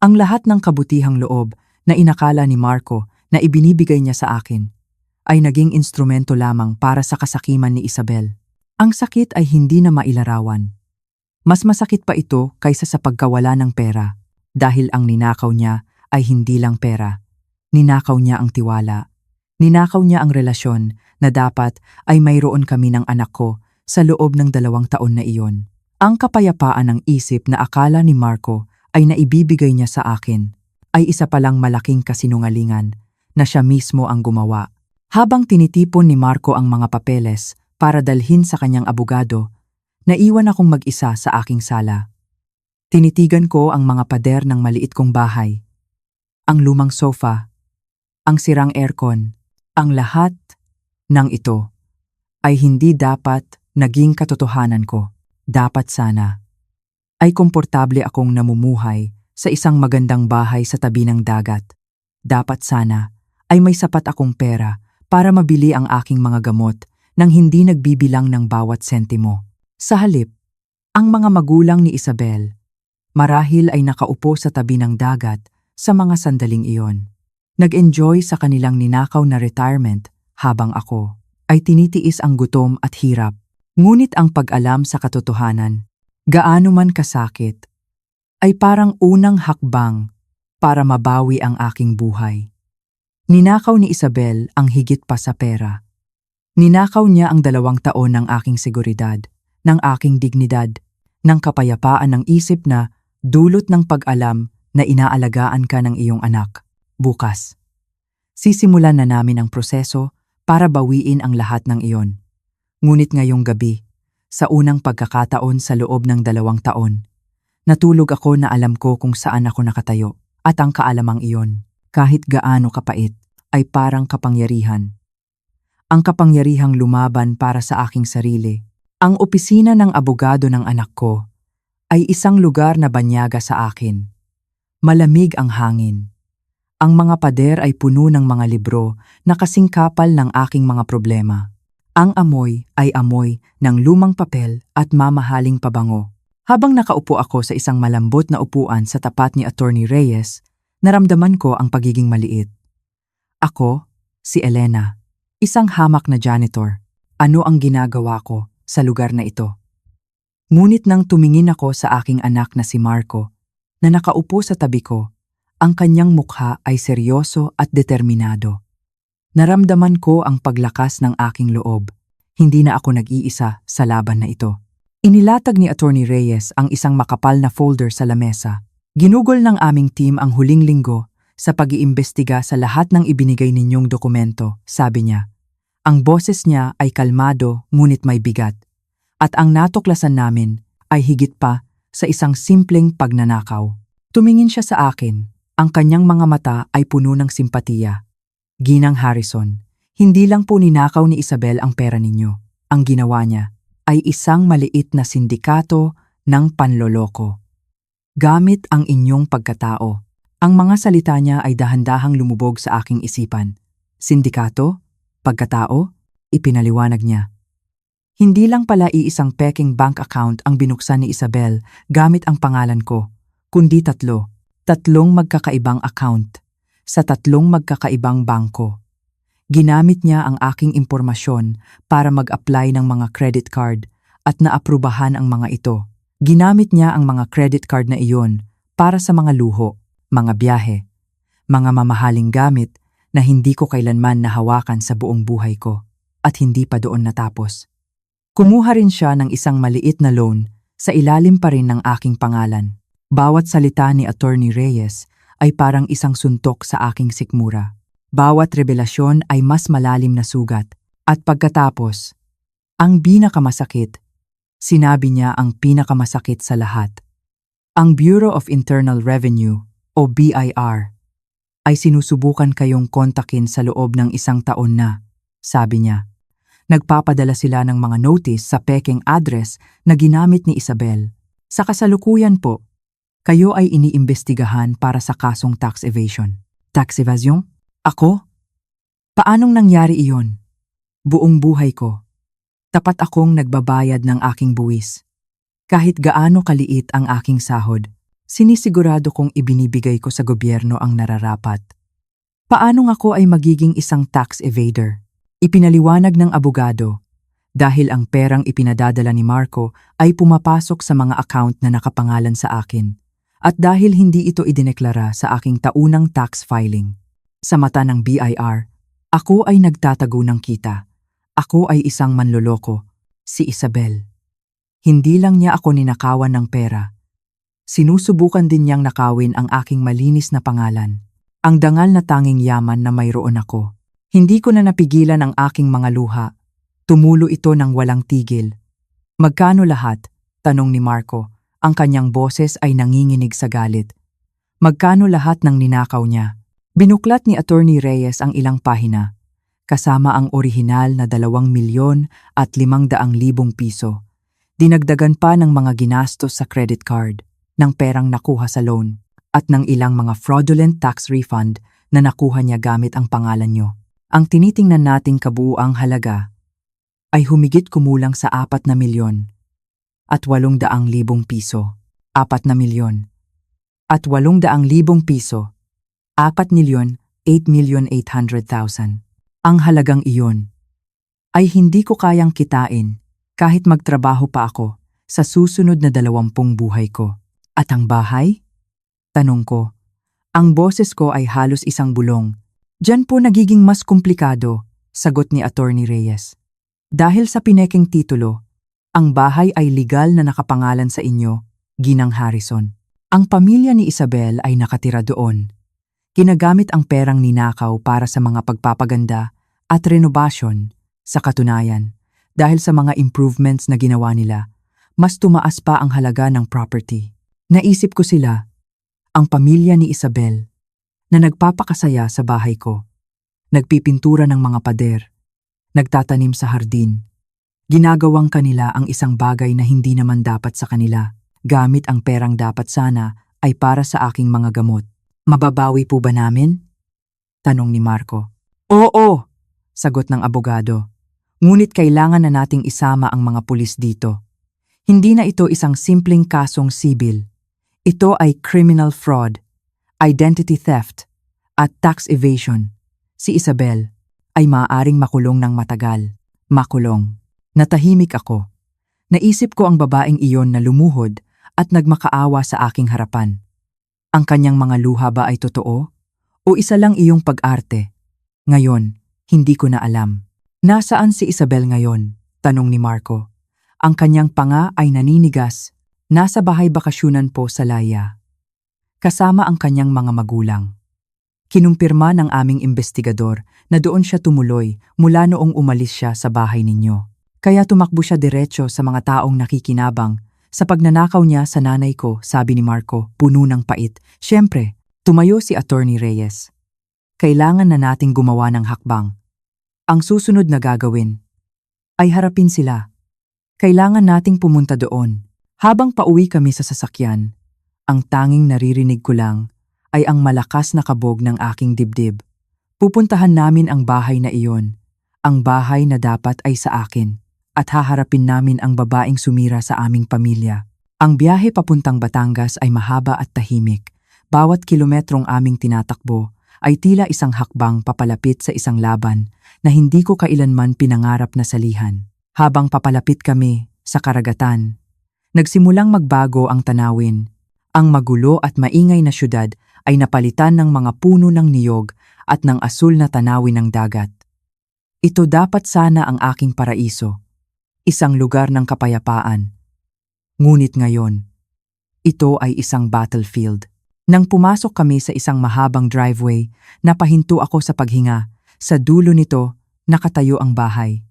Ang lahat ng kabutihang loob na inakala ni Marco na ibinibigay niya sa akin ay naging instrumento lamang para sa kasakiman ni Isabel. Ang sakit ay hindi na mailarawan. Mas masakit pa ito kaysa sa pagkawala ng pera, dahil ang ninakaw niya ay hindi lang pera. Ninakaw niya ang tiwala. Ninakaw niya ang relasyon na dapat ay mayroon kami ng anak ko sa loob ng 2 taon na iyon. Ang kapayapaan ng isip na akala ni Marco ay naibibigay niya sa akin ay isa palang malaking kasinungalingan na siya mismo ang gumawa. Habang tinitipon ni Marco ang mga papeles para dalhin sa kanyang abogado, naiwan akong mag-isa sa aking sala. Tinitigan ko ang mga pader ng maliit kong bahay, ang lumang sofa, ang sirang aircon. Ang lahat ng ito ay hindi dapat naging katotohanan ko. Dapat sana ay komportable akong namumuhay sa isang magandang bahay sa tabi ng dagat. Dapat sana ay may sapat akong pera para mabili ang aking mga gamot nang hindi nagbibilang ng bawat sentimo. Sa halip, ang mga magulang ni Isabel marahil ay nakaupo sa tabi ng dagat sa mga sandaling iyon. Nag-enjoy sa kanilang ninakaw na retirement habang ako ay tinitiis ang gutom at hirap. Ngunit ang pag-alam sa katotohanan, gaano man kasakit, ay parang unang hakbang para mabawi ang aking buhay. Ninakaw ni Isabel ang higit pa sa pera. Ninakaw niya ang 2 taon ng aking seguridad, ng aking dignidad, ng kapayapaan ng isip na dulot ng pag-alam na inaalagaan ka ng iyong anak. Bukas, sisimulan na namin ang proseso para bawiin ang lahat ng iyon. Ngunit ngayong gabi, sa unang pagkakataon sa loob ng 2 taon, natulog ako na alam ko kung saan ako nakatayo, at ang kaalamang iyon, kahit gaano kapait, ay parang kapangyarihan. Ang kapangyarihang lumaban para sa aking sarili. Ang opisina ng abogado ng anak ko ay isang lugar na banyaga sa akin. Malamig ang hangin. Ang mga pader ay puno ng mga libro na kasing kapal ng aking mga problema. Ang amoy ay amoy ng lumang papel at mamahaling pabango. Habang nakaupo ako sa isang malambot na upuan sa tapat ni Attorney Reyes, naramdaman ko ang pagiging maliit. Ako, si Elena, isang hamak na janitor. Ano ang ginagawa ko sa lugar na ito? Ngunit nang tumingin ako sa aking anak na si Marco, na nakaupo sa tabi ko, ang kanyang mukha ay seryoso at determinado. Naramdaman ko ang paglakas ng aking loob. Hindi na ako nag-iisa sa laban na ito. Inilatag ni Attorney Reyes ang isang makapal na folder sa lamesa. Ginugol ng aming team ang huling linggo sa pag-iimbestiga sa lahat ng ibinigay ninyong dokumento, sabi niya. Ang boses niya ay kalmado ngunit may bigat. At ang natuklasan namin ay higit pa sa isang simpleng pagnanakaw. Tumingin siya sa akin. Ang kanyang mga mata ay puno ng simpatiya. Ginang Harrison, hindi lang po ninakaw ni Isabel ang pera ninyo. Ang ginawa niya ay isang maliit na sindikato ng panloloko. Gamit ang inyong pagkatao. Ang mga salita niya ay dahan-dahang lumubog sa aking isipan. Sindikato? Pagkatao? Ipinaliwanag niya. Hindi lang pala iisang peking bank account ang binuksan ni Isabel gamit ang pangalan ko, kundi tatlong magkakaibang account, sa tatlong magkakaibang bangko. Ginamit niya ang aking impormasyon para mag-apply ng mga credit card at naaprubahan ang mga ito. Ginamit niya ang mga credit card na iyon para sa mga luho, mga biyahe, mga mamahaling gamit na hindi ko kailanman nahawakan sa buong buhay ko at hindi pa doon natapos. Kumuha rin siya ng isang maliit na loan sa ilalim pa rin ng aking pangalan. Bawat salita ni Attorney Reyes ay parang isang suntok sa aking sikmura. Bawat revelasyon ay mas malalim na sugat. At pagkatapos, ang pinakamasakit, sinabi niya ang pinakamasakit sa lahat. Ang Bureau of Internal Revenue o BIR ay sinusubukan kayong kontakin sa loob ng 1 taon na, sabi niya. Nagpapadala sila ng mga notice sa pekeng address na ginamit ni Isabel. Sa kasalukuyan po, kayo ay iniimbestigahan para sa kasong tax evasion. Tax evasion? Ako? Paanong nangyari iyon? Buong buhay ko. Tapat akong nagbabayad ng aking buwis. Kahit gaano kaliit ang aking sahod, sinisigurado kong ibinibigay ko sa gobyerno ang nararapat. Paanong ako ay magiging isang tax evader? Ipinaliwanag ng abogado, dahil ang perang ipinadadala ni Marco ay pumapasok sa mga account na nakapangalan sa akin, at dahil hindi ito idineklara sa aking taunang tax filing. Sa mata ng BIR, ako ay nagtatago ng kita. Ako ay isang manloloko, si Isabel. Hindi lang niya ako ninakawan ng pera. Sinusubukan din niyang nakawin ang aking malinis na pangalan, ang dangal na tanging yaman na mayroon ako. Hindi ko na napigilan ang aking mga luha. Tumulo ito ng walang tigil. Magkano lahat? Tanong ni Marco. Ang kanyang boses ay nanginginig sa galit. Magkano lahat ng ninakaw niya? Binuklat ni Attorney Reyes ang ilang pahina, kasama ang orihinal na 2,500,000 piso. Dinagdagan pa ng mga ginastos sa credit card, ng perang nakuha sa loan, at ng ilang mga fraudulent tax refund na nakuha niya gamit ang pangalan niyo. Ang tinitingnan nating kabuuang halaga ay humigit kumulang sa 4 na milyon at 800,000 piso. 4 na milyon at 800,000 piso. 4,800,000. Ang halagang iyon ay hindi ko kayang kitain kahit magtrabaho pa ako sa susunod na 20 buhay ko. At ang bahay? Tanong ko. Ang boses ko ay halos isang bulong. Diyan po nagiging mas komplikado, sagot ni Attorney Reyes. Dahil sa pinekeng titulo, ang bahay ay legal na nakapangalan sa inyo, Ginang Harrison. Ang pamilya ni Isabel ay nakatira doon. Ginagamit ang perang ninakaw para sa mga pagpapaganda at renovasyon. Sa katunayan, dahil sa mga improvements na ginawa nila, mas tumaas pa ang halaga ng property. Naisip ko sila, ang pamilya ni Isabel, na nagpapakasaya sa bahay ko. Nagpipintura ng mga pader, nagtatanim sa hardin. Ginagawang kanila ang isang bagay na hindi naman dapat sa kanila. Gamit ang perang dapat sana ay para sa aking mga gamot. Mababawi po ba namin? Tanong ni Marco. Oo, sagot ng abogado. Ngunit kailangan na nating isama ang mga pulis dito. Hindi na ito isang simpleng kasong sibil. Ito ay criminal fraud, identity theft, at tax evasion. Si Isabel ay maaaring makulong ng matagal. Makulong. Natahimik ako. Naisip ko ang babaeng iyon na lumuhod at nagmakaawa sa aking harapan. Ang kanyang mga luha ba ay totoo? O isa lang iyong pag-arte? Ngayon, hindi ko na alam. Nasaan si Isabel ngayon? Tanong ni Marco. Ang kanyang panga ay naninigas. Nasa bahay bakasyunan po sa Laya. Kasama ang kanyang mga magulang. Kinumpirma ng aming investigador na doon siya tumuloy mula noong umalis siya sa bahay ninyo. Kaya tumakbo siya diretso sa mga taong nakikinabang sa pagnanakaw niya sa nanay ko, sabi ni Marco, puno ng pait. Siyempre, tumayo si Attorney Reyes. Kailangan na nating gumawa ng hakbang. Ang susunod na gagawin ay harapin sila. Kailangan nating pumunta doon. Habang pauwi kami sa sasakyan, ang tanging naririnig ko lang ay ang malakas na kabog ng aking dibdib. Pupuntahan namin ang bahay na iyon, ang bahay na dapat ay sa akin, at haharapin namin ang babaeng sumira sa aming pamilya. Ang biyahe papuntang Batangas ay mahaba at tahimik. Bawat kilometrong aming tinatakbo ay tila isang hakbang papalapit sa isang laban na hindi ko kailanman pinangarap na salihan. Habang papalapit kami sa karagatan, nagsimulang magbago ang tanawin. Ang magulo at maingay na syudad ay napalitan ng mga puno ng niyog at ng asul na tanawin ng dagat. Ito dapat sana ang aking paraiso, isang lugar ng kapayapaan. Ngunit ngayon, ito ay isang battlefield. Nang pumasok kami sa isang mahabang driveway, napahinto ako sa paghinga. Sa dulo nito, nakatayo ang bahay.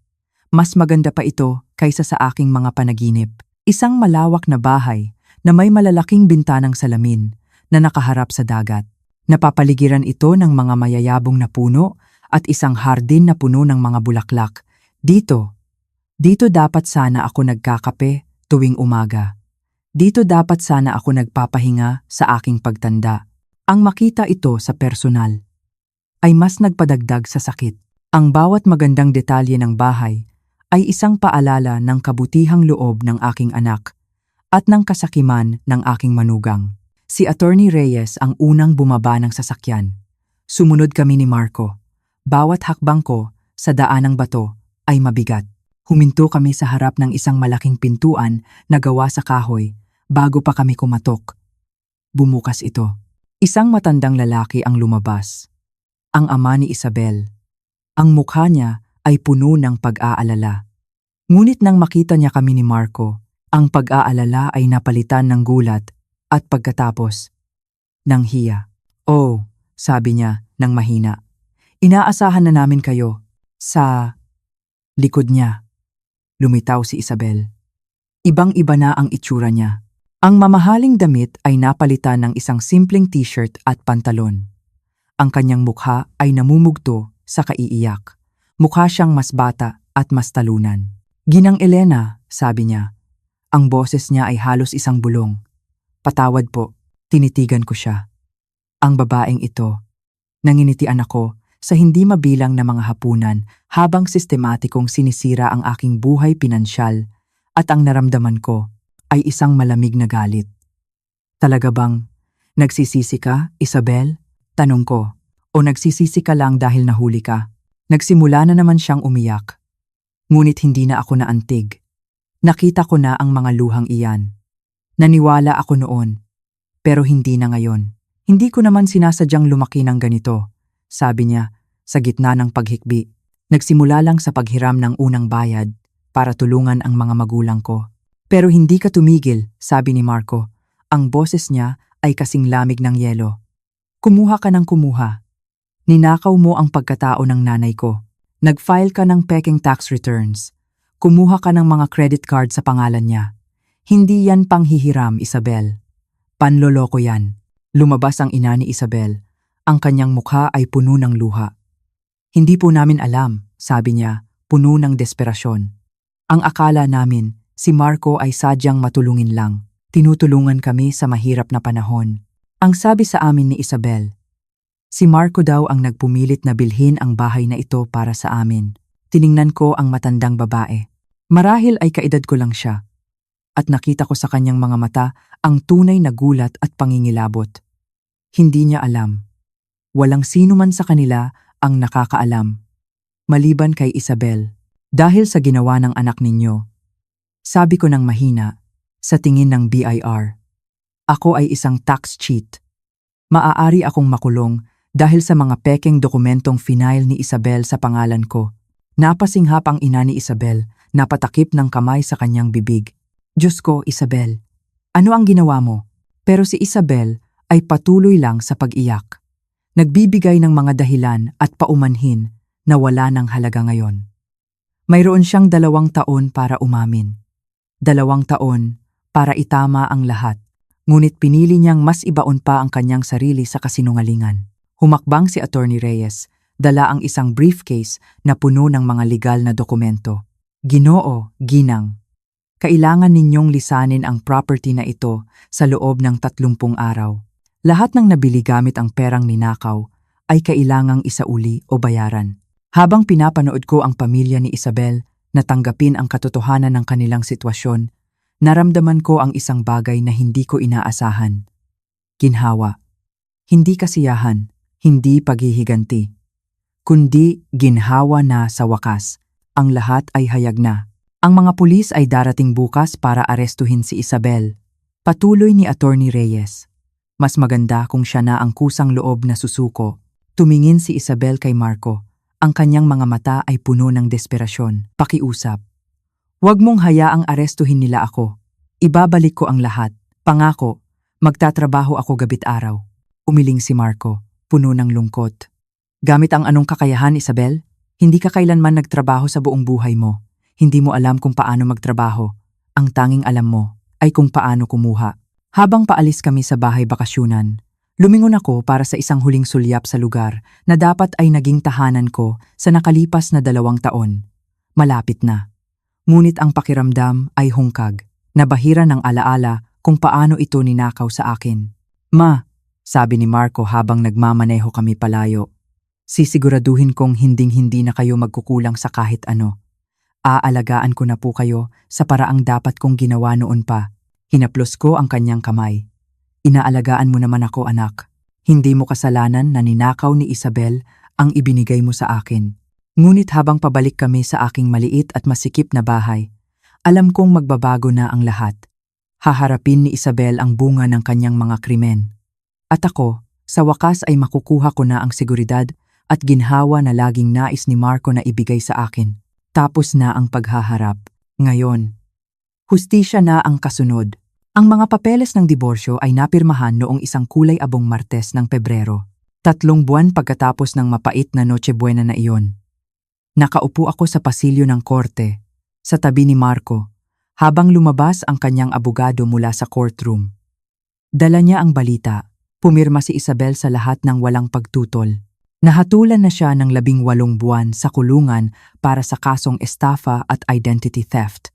Mas maganda pa ito kaysa sa aking mga panaginip. Isang malawak na bahay na may malalaking bintanang salamin na nakaharap sa dagat. Napapaligiran ito ng mga mayayabong na puno at isang hardin na puno ng mga bulaklak. Dito dapat sana ako nagkakape tuwing umaga. Dito dapat sana ako nagpapahinga sa aking pagtanda. Ang makita ito sa personal ay mas nagpadagdag sa sakit. Ang bawat magandang detalye ng bahay ay isang paalala ng kabutihang loob ng aking anak at ng kasakiman ng aking manugang. Si Attorney Reyes ang unang bumaba ng sasakyan. Sumunod kami ni Marco. Bawat hakbang ko sa daanang bato ay mabigat. Huminto kami sa harap ng isang malaking pintuan na gawa sa kahoy bago pa kami kumatok. Bumukas ito. Isang matandang lalaki ang lumabas. Ang ama ni Isabel. Ang mukha niya ay puno ng pag-aalala. Ngunit nang makita niya kami ni Marco, ang pag-aalala ay napalitan ng gulat at pagkatapos ng hiya. "Oh," sabi niya nang mahina. "Inaasahan na namin kayo." Sa likod niya, lumitaw si Isabel. Ibang-iba na ang itsura niya. Ang mamahaling damit ay napalitan ng isang simpleng t-shirt at pantalon. Ang kanyang mukha ay namumugto sa kaiiyak. Mukha siyang mas bata at mas talunan. "Ginang Elena," sabi niya. Ang boses niya ay halos isang bulong. "Patawad po," tinitigan ko siya. Ang babaeng ito, nanginitian ako sa hindi mabilang na mga hapunan habang sistematikong sinisira ang aking buhay pinansyal at ang naramdaman ko ay isang malamig na galit. "Talaga bang nagsisisi ka, Isabel?" Tanong ko. "O nagsisisi ka lang dahil nahuli ka?" Nagsimula na naman siyang umiyak. Ngunit hindi na ako naantig. Nakita ko na ang mga luhang iyan. Naniwala ako noon, pero hindi na ngayon. "Hindi ko naman sinasadyang lumaki ng ganito," sabi niya sa gitna ng paghikbi. "Nagsimula lang sa paghiram ng unang bayad para tulungan ang mga magulang ko." "Pero hindi ka tumigil," sabi ni Marco. Ang boses niya ay kasing lamig ng yelo. "Kumuha ka ng kumuha. Ninakaw mo ang pagkatao ng nanay ko. Nag-file ka ng peking tax returns. Kumuha ka ng mga credit card sa pangalan niya. Hindi yan panghihiram, Isabel. Panloloko yan." Lumabas ang ina ni Isabel. Ang kanyang mukha ay puno ng luha. "Hindi po namin alam," sabi niya, puno ng desperasyon. "Ang akala namin, si Marco ay sadyang matulungin lang. Tinutulungan kami sa mahirap na panahon." Ang sabi sa amin ni Isabel, si Marco daw ang nagpumilit na bilhin ang bahay na ito para sa amin. Tiningnan ko ang matandang babae. Marahil ay kaedad ko lang siya. At nakita ko sa kanyang mga mata ang tunay na gulat at pangingilabot. Hindi niya alam. Walang sino man sa kanila ang nakakaalam. Maliban kay Isabel. Dahil sa ginawa ng anak ninyo. Sabi ko ng mahina, sa tingin ng BIR. Ako ay isang tax cheat. Maaari akong makulong dahil sa mga pekeng dokumentong final ni Isabel sa pangalan ko. Napasinghap ang ina ni Isabel napatakip ng kamay sa kanyang bibig. Diyos ko, Isabel, ano ang ginawa mo? Pero si Isabel ay patuloy lang sa pag-iyak. Nagbibigay ng mga dahilan at paumanhin na wala ng halaga ngayon. Mayroon siyang 2 taon para umamin. 2 taon para itama ang lahat. Ngunit pinili niyang mas ibaon pa ang kanyang sarili sa kasinungalingan. Humakbang si Attorney Reyes, dala ang isang briefcase na puno ng mga legal na dokumento. Ginoo, ginang, kailangan ninyong lisanin ang property na ito sa loob ng 30 araw. Lahat ng nabili gamit ang perang ninakaw ay kailangang isauli o bayaran. Habang pinapanood ko ang pamilya ni Isabel na tanggapin ang katotohanan ng kanilang sitwasyon, naramdaman ko ang isang bagay na hindi ko inaasahan. Ginhawa. Hindi kasiyahan, hindi paghihiganti. Kundi ginhawa na sa wakas. Ang lahat ay hayag na. Ang mga pulis ay darating bukas para arestuhin si Isabel. Patuloy ni Attorney Reyes. Mas maganda kung siya na ang kusang loob na susuko. Tumingin si Isabel kay Marco. Ang kanyang mga mata ay puno ng desperasyon. Pakiusap. Huwag mong hayaang arestuhin nila ako. Ibabalik ko ang lahat. Pangako, magtatrabaho ako gabit araw. Umiling si Marco, puno ng lungkot. Gamit ang anong kakayahan, Isabel? Hindi ka kailanman nagtrabaho sa buong buhay mo. Hindi mo alam kung paano magtrabaho. Ang tanging alam mo ay kung paano kumuha. Habang paalis kami sa bahay bakasyunan, lumingon ako para sa isang huling sulyap sa lugar na dapat ay naging tahanan ko sa nakalipas na 2 taon. Malapit na. Ngunit ang pakiramdam ay hungkag. Nabahira ng alaala kung paano ito ninakaw sa akin. Ma, sabi ni Marco habang nagmamaneho kami palayo. Sisiguraduhin kong hinding-hindi na kayo magkukulang sa kahit ano. Aalagaan ko na po kayo sa paraang dapat kong ginawa noon pa. Hinaplos ko ang kanyang kamay. Inaalagaan mo naman ako, anak. Hindi mo kasalanan na ninakaw ni Isabel ang ibinigay mo sa akin. Ngunit habang pabalik kami sa aking maliit at masikip na bahay, alam kong magbabago na ang lahat. Haharapin ni Isabel ang bunga ng kanyang mga krimen. At ako, sa wakas ay makukuha ko na ang seguridad at ginhawa na laging nais ni Marco na ibigay sa akin. Tapos na ang paghaharap. Ngayon, hustisya na ang kasunod. Ang mga papeles ng diborsyo ay napirmahan noong isang kulay abong Martes ng Pebrero. 3 buwan pagkatapos ng mapait na Noche Buena na iyon. Nakaupo ako sa pasilyo ng korte, sa tabi ni Marco, habang lumabas ang kanyang abogado mula sa courtroom. Dala niya ang balita, pumirma si Isabel sa lahat ng walang pagtutol. Nahatulan na siya ng 18 buwan sa kulungan para sa kasong estafa at identity theft.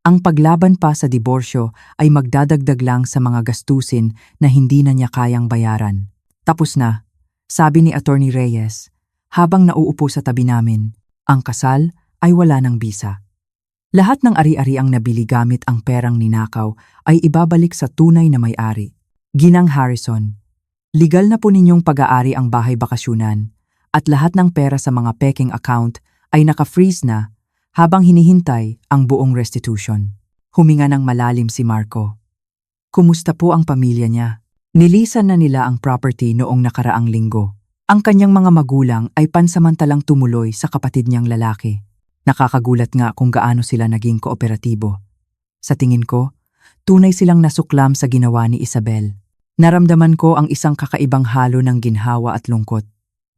Ang paglaban pa sa diborsyo ay magdadagdag lang sa mga gastusin na hindi na niya kayang bayaran. Tapos na, sabi ni Attorney Reyes, habang nauupo sa tabi namin. Ang kasal ay wala ng bisa. Lahat ng ari-ari ang nabili gamit ang perang ninakaw ay ibabalik sa tunay na may-ari. Ginang Harrison, legal na po ninyong pag-aari ang bahay bakasyunan at lahat ng pera sa mga peking account ay naka-freeze na habang hinihintay ang buong restitution. Huminga ng malalim si Marco. Kumusta po ang pamilya niya? Nilisan na nila ang property noong nakaraang linggo. Ang kanyang mga magulang ay pansamantalang tumuloy sa kapatid niyang lalaki. Nakakagulat nga kung gaano sila naging kooperatibo. Sa tingin ko, tunay silang nasuklam sa ginawa ni Isabel. Naramdaman ko ang isang kakaibang halo ng ginhawa at lungkot.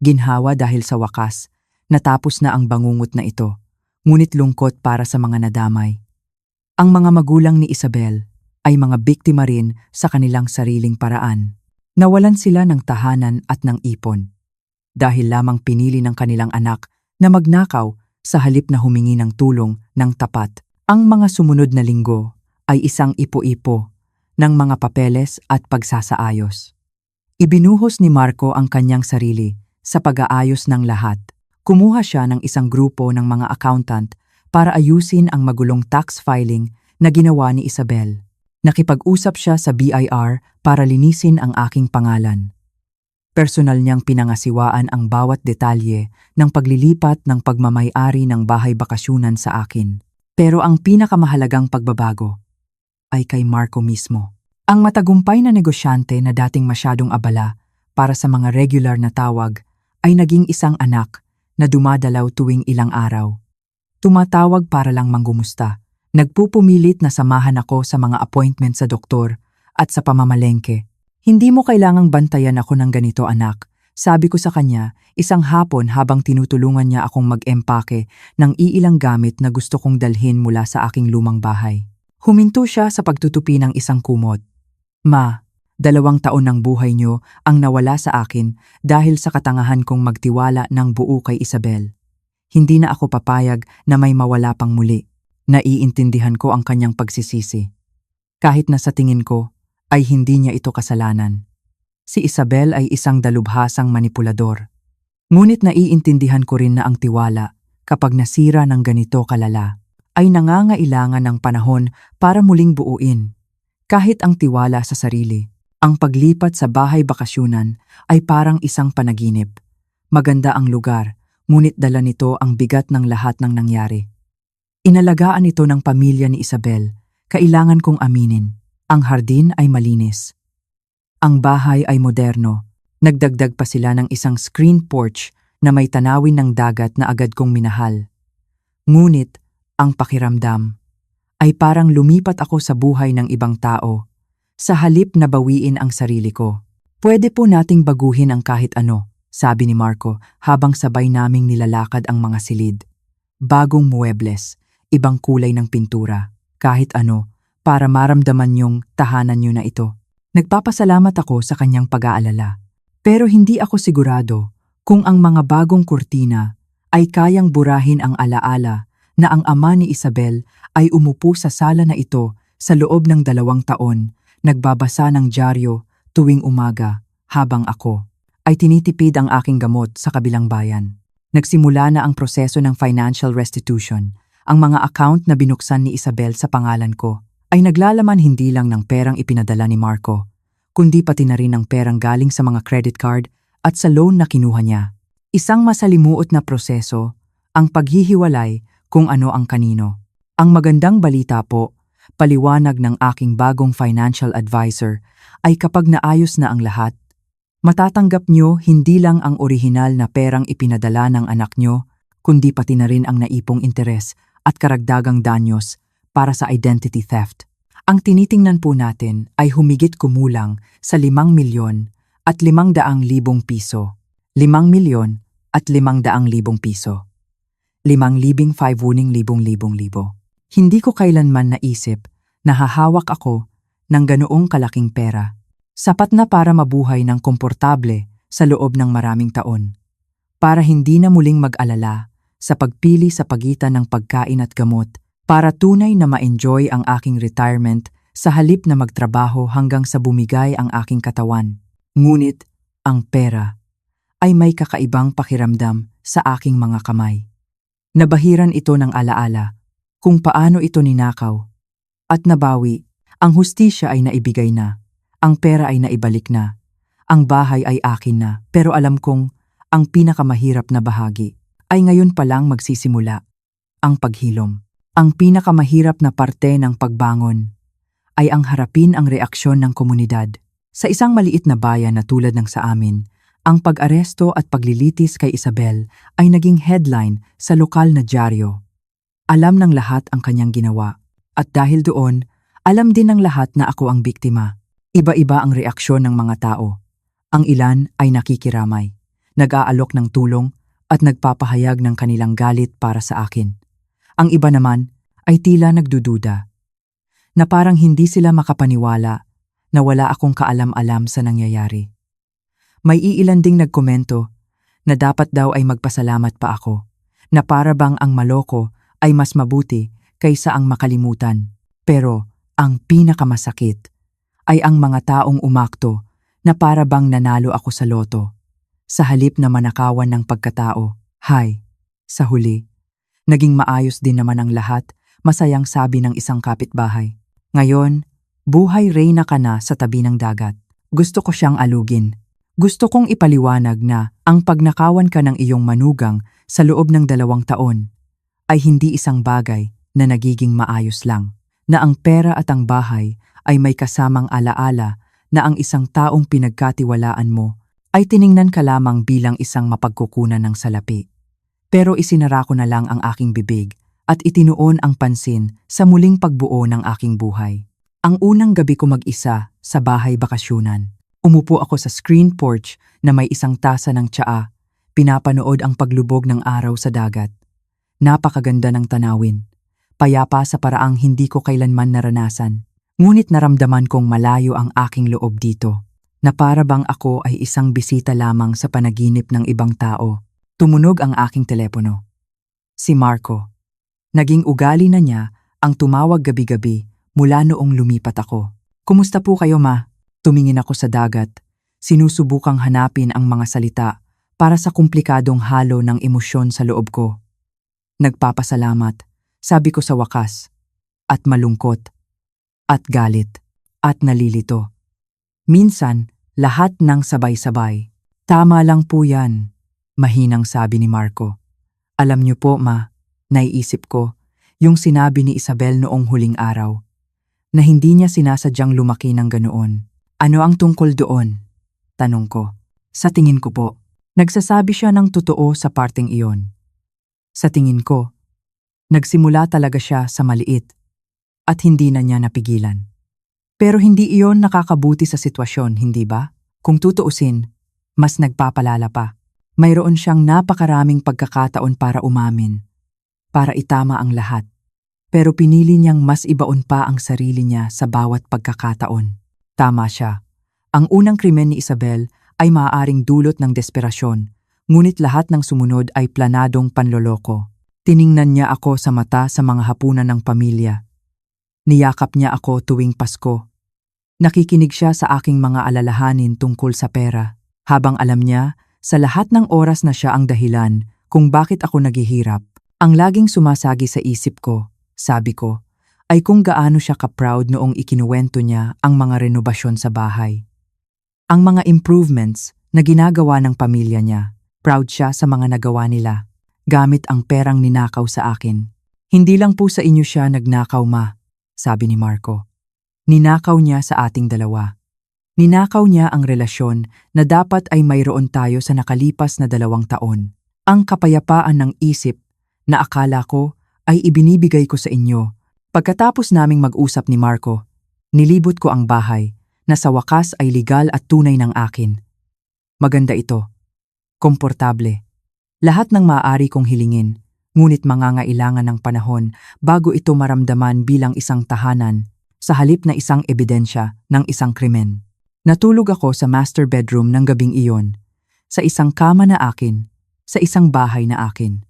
Ginhawa dahil sa wakas, natapos na ang bangungot na ito, ngunit lungkot para sa mga nadamay. Ang mga magulang ni Isabel ay mga biktima rin sa kanilang sariling paraan. Nawalan sila ng tahanan at ng ipon. Dahil lamang pinili ng kanilang anak na magnakaw sa halip na humingi ng tulong ng tapat. Ang mga sumunod na linggo ay isang ipo-ipo ng mga papeles at pagsasaayos. Ibinuhos ni Marco ang kanyang sarili sa pag-aayos ng lahat. Kumuha siya ng isang grupo ng mga accountant para ayusin ang magulong tax filing na ginawa ni Isabel. Nakipag-usap siya sa BIR para linisin ang aking pangalan. Personal niyang pinangasiwaan ang bawat detalye ng paglilipat ng pagmamay-ari ng bahay bakasyunan sa akin. Pero ang pinakamahalagang pagbabago ay kay Marco mismo. Ang matagumpay na negosyante na dating masyadong abala para sa mga regular na tawag ay naging isang anak na dumadalaw tuwing ilang araw. Tumatawag para lang manggumusta. Nagpupumilit na samahan ako sa mga appointment sa doktor at sa pamamalengke. Hindi mo kailangang bantayan ako ng ganito, anak. Sabi ko sa kanya, isang hapon habang tinutulungan niya akong mag-empake ng iilang gamit na gusto kong dalhin mula sa aking lumang bahay. Huminto siya sa pagtutupi ng isang kumot. Ma, 2 taon ng buhay niyo ang nawala sa akin dahil sa katangahan kong magtiwala ng buo kay Isabel. Hindi na ako papayag na may mawala pang muli. Naiintindihan ko ang kanyang pagsisisi. Kahit na sa tingin ko, ay hindi niya ito kasalanan. Si Isabel ay isang dalubhasang manipulador. Ngunit naiintindihan ko rin na ang tiwala, kapag nasira ng ganito kalala, ay nangangailangan ng panahon para muling buuin. Kahit ang tiwala sa sarili, ang paglipat sa bahay bakasyunan ay parang isang panaginip. Maganda ang lugar, ngunit dala nito ang bigat ng lahat ng nangyari. Inalagaan ito ng pamilya ni Isabel, kailangan kong aminin. Ang hardin ay malinis. Ang bahay ay moderno. Nagdagdag pa sila ng isang screen porch na may tanawin ng dagat na agad kong minahal. Ngunit, ang pakiramdam ay parang lumipat ako sa buhay ng ibang tao. Sa halip na bawiin ang sarili ko. Pwede po nating baguhin ang kahit ano, sabi ni Marco habang sabay naming nilalakad ang mga silid. Bagong muebles, ibang kulay ng pintura, kahit ano, para maramdaman yung tahanan nyo na ito. Nagpapasalamat ako sa kanyang pag-aalala. Pero hindi ako sigurado kung ang mga bagong kurtina ay kayang burahin ang alaala na ang ama ni Isabel ay umupo sa sala na ito sa loob ng 2 taon, nagbabasa ng dyaryo tuwing umaga habang ako ay tinitipid ang aking gamot sa kabilang bayan. Nagsimula na ang proseso ng financial restitution. Ang mga account na binuksan ni Isabel sa pangalan ko ay naglalaman hindi lang ng perang ipinadala ni Marco, kundi pati na rin ng perang galing sa mga credit card at sa loan na kinuha niya. Isang masalimuot na proseso, ang paghihiwalay kung ano ang kanino. Ang magandang balita po, paliwanag ng aking bagong financial advisor, ay kapag naayos na ang lahat, matatanggap nyo hindi lang ang orihinal na perang ipinadala ng anak nyo, kundi pati na rin ang naipong interes at karagdagang danyos para sa identity theft. Ang tinitingnan po natin ay humigit kumulang sa 5 milyon at 500,000 piso. 5 milyon at 500,000 piso. 5,500,000. Hindi ko kailanman naisip na hahawak ako ng ganoong kalaking pera. Sapat na para mabuhay ng komportable sa loob ng maraming taon. Para hindi na muling mag-alala sa pagpili sa pagitan ng pagkain at gamot, para tunay na ma-enjoy ang aking retirement sa halip na magtrabaho hanggang sa bumigay ang aking katawan. Ngunit, ang pera ay may kakaibang pakiramdam sa aking mga kamay. Nabahiran ito ng alaala kung paano ito ninakaw. At nabawi, ang hustisya ay naibigay na, ang pera ay naibalik na, ang bahay ay akin na, pero alam kong ang pinakamahirap na bahagi ay ngayon pa lang magsisimula, ang paghilom. Ang pinakamahirap na parte ng pagbangon ay ang harapin ang reaksyon ng komunidad. Sa isang maliit na bayan na tulad ng sa amin, ang pag-aresto at paglilitis kay Isabel ay naging headline sa lokal na dyaryo. Alam ng lahat ang kanyang ginawa, at dahil doon, alam din ng lahat na ako ang biktima. Iba-iba ang reaksyon ng mga tao. Ang ilan ay nakikiramay, nag-aalok ng tulong at nagpapahayag ng kanilang galit para sa akin. Ang iba naman ay tila nagdududa, na parang hindi sila makapaniwala na wala akong kaalam-alam sa nangyayari. May iilan ding nagkomento na dapat daw ay magpasalamat pa ako, na para bang ang maloko ay mas mabuti kaysa ang makalimutan. Pero ang pinakamasakit ay ang mga taong umakto na para bang nanalo ako sa loto. Sa halip na manakawan ng pagkatao, sa huli, naging maayos din naman ang lahat, masayang sabi ng isang kapitbahay. Ngayon, buhay reyna ka na sa tabi ng dagat. Gusto ko siyang alugin. Gusto kong ipaliwanag na ang pagnakawan ka ng iyong manugang sa loob ng 2 taon ay hindi isang bagay na nagiging maayos lang. Na ang pera at ang bahay ay may kasamang alaala na ang isang taong pinagkatiwalaan mo ay tiningnan ka lamang bilang isang mapagkukunan ng salapi. Pero isinara ko na lang ang aking bibig at itinuon ang pansin sa muling pagbuo ng aking buhay. Ang unang gabi ko mag-isa sa bahay bakasyunan. Umupo ako sa screen porch na may isang tasa ng tsaa, pinapanood ang paglubog ng araw sa dagat. Napakaganda ng tanawin. Payapa sa paraang hindi ko kailanman naranasan. Ngunit naramdaman kong malayo ang aking loob dito, na para bang ako ay isang bisita lamang sa panaginip ng ibang tao. Tumunog ang aking telepono. Si Marco. Naging ugali na niya ang tumawag gabi-gabi mula noong lumipat ako. Kumusta po kayo, ma? Tumingin ako sa dagat. Sinusubukang hanapin ang mga salita para sa komplikadong halo ng emosyon sa loob ko. Nagpapasalamat, sabi ko sa wakas, at malungkot, at galit, at nalilito. Minsan, lahat ng sabay-sabay. Tama lang po yan, mahinang sabi ni Marco. Alam niyo po, ma, naiisip ko, yung sinabi ni Isabel noong huling araw, na hindi niya sinasadyang lumaki ng ganoon. Ano ang tungkol doon? Tanong ko. Sa tingin ko po, nagsasabi siya ng totoo sa parteng iyon. Sa tingin ko, nagsimula talaga siya sa maliit at hindi na niya napigilan. Pero hindi iyon nakakabuti sa sitwasyon, hindi ba? Kung tutuusin, mas nagpapalala pa. Mayroon siyang napakaraming pagkakataon para umamin, para itama ang lahat. Pero pinili niyang mas ibaon pa ang sarili niya sa bawat pagkakataon. Tama siya. Ang unang krimen ni Isabel ay maaaring dulot ng desperasyon, ngunit lahat ng sumunod ay planadong panloloko. Tiningnan niya ako sa mata sa mga hapunan ng pamilya. Niyakap niya ako tuwing Pasko. Nakikinig siya sa aking mga alalahanin tungkol sa pera, habang alam niya sa lahat ng oras na siya ang dahilan kung bakit ako naghihirap. Ang laging sumasagi sa isip ko, sabi ko, ay kung gaano siya ka-proud noong ikinuwento niya ang mga renobasyon sa bahay. Ang mga improvements na ginagawa ng pamilya niya, proud siya sa mga nagawa nila, gamit ang perang ninakaw sa akin. Hindi lang po sa inyo siya nagnakaw, ma, sabi ni Marco. Ninakaw niya sa ating dalawa. Ninakaw niya ang relasyon na dapat ay mayroon tayo sa nakalipas na 2 taon. Ang kapayapaan ng isip na akala ko ay ibinibigay ko sa inyo. Pagkatapos naming mag-usap ni Marco, nilibot ko ang bahay na sa wakas ay legal at tunay ng akin. Maganda ito. Komportable. Lahat ng maaari kong hilingin, ngunit mangangailangan ng panahon bago ito maramdaman bilang isang tahanan sa halip na isang ebidensya ng isang krimen. Natulog ako sa master bedroom ng gabing iyon, sa isang kama na akin, sa isang bahay na akin.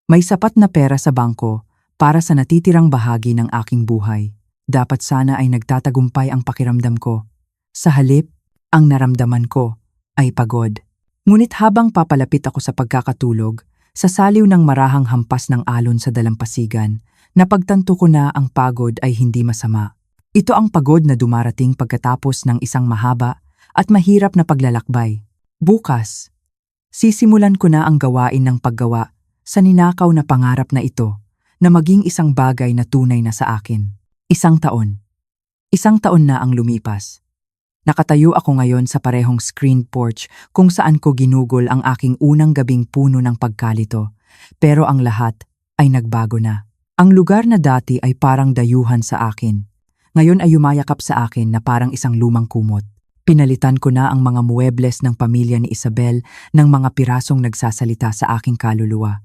May sapat na pera sa bangko para sa natitirang bahagi ng aking buhay. Dapat sana ay nagtatagumpay ang pakiramdam ko. Sa halip, ang naramdaman ko ay pagod. Ngunit habang papalapit ako sa pagkakatulog, sa saliw ng marahang hampas ng alon sa dalampasigan, napagtanto ko na ang pagod ay hindi masama. Ito ang pagod na dumarating pagkatapos ng isang mahaba at mahirap na paglalakbay. Bukas, sisimulan ko na ang gawain ng paggawa sa ninakaw na pangarap na ito na maging isang bagay na tunay na sa akin. 1 taon. 1 taon na ang lumipas. Nakatayo ako ngayon sa parehong screen porch kung saan ko ginugol ang aking unang gabing puno ng pagkalito. Pero ang lahat ay nagbago na. Ang lugar na dati ay parang dayuhan sa akin. Ngayon ay yumayakap sa akin na parang isang lumang kumot. Pinalitan ko na ang mga muebles ng pamilya ni Isabel ng mga pirasong nagsasalita sa aking kaluluwa.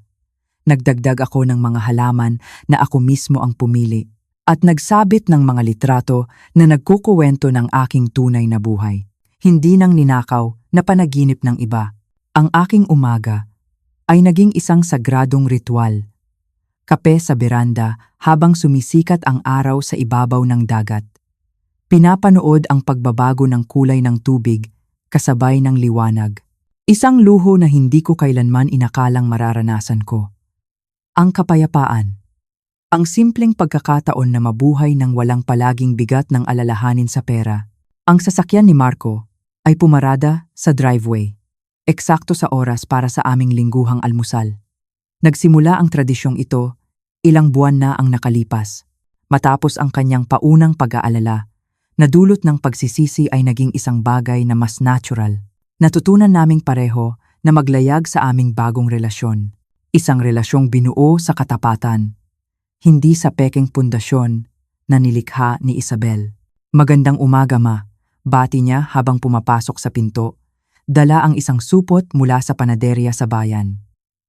Nagdagdag ako ng mga halaman na ako mismo ang pumili at nagsabit ng mga litrato na nagkukuwento ng aking tunay na buhay. Hindi nang ninakaw na panaginip ng iba. Ang aking umaga ay naging isang sagradong ritual. Kape sa beranda habang sumisikat ang araw sa ibabaw ng dagat. Pinapanood ang pagbabago ng kulay ng tubig kasabay ng liwanag. Isang luho na hindi ko kailanman inakalang mararanasan ko. Ang kapayapaan. Ang simpleng pagkakataon na mabuhay ng walang palaging bigat ng alalahanin sa pera. Ang sasakyan ni Marco ay pumarada sa driveway, eksakto sa oras para sa aming lingguhang almusal. Nagsimula ang tradisyong ito, ilang buwan na ang nakalipas. Matapos ang kanyang paunang pag-aalala, na dulot ng pagsisisi ay naging isang bagay na mas natural. Natutunan naming pareho na maglayag sa aming bagong relasyon. Isang relasyong binuo sa katapatan, hindi sa pekeng pundasyon na nilikha ni Isabel. Magandang umaga, ma. Bati niya habang pumapasok sa pinto. Dala ang isang supot mula sa panaderya sa bayan.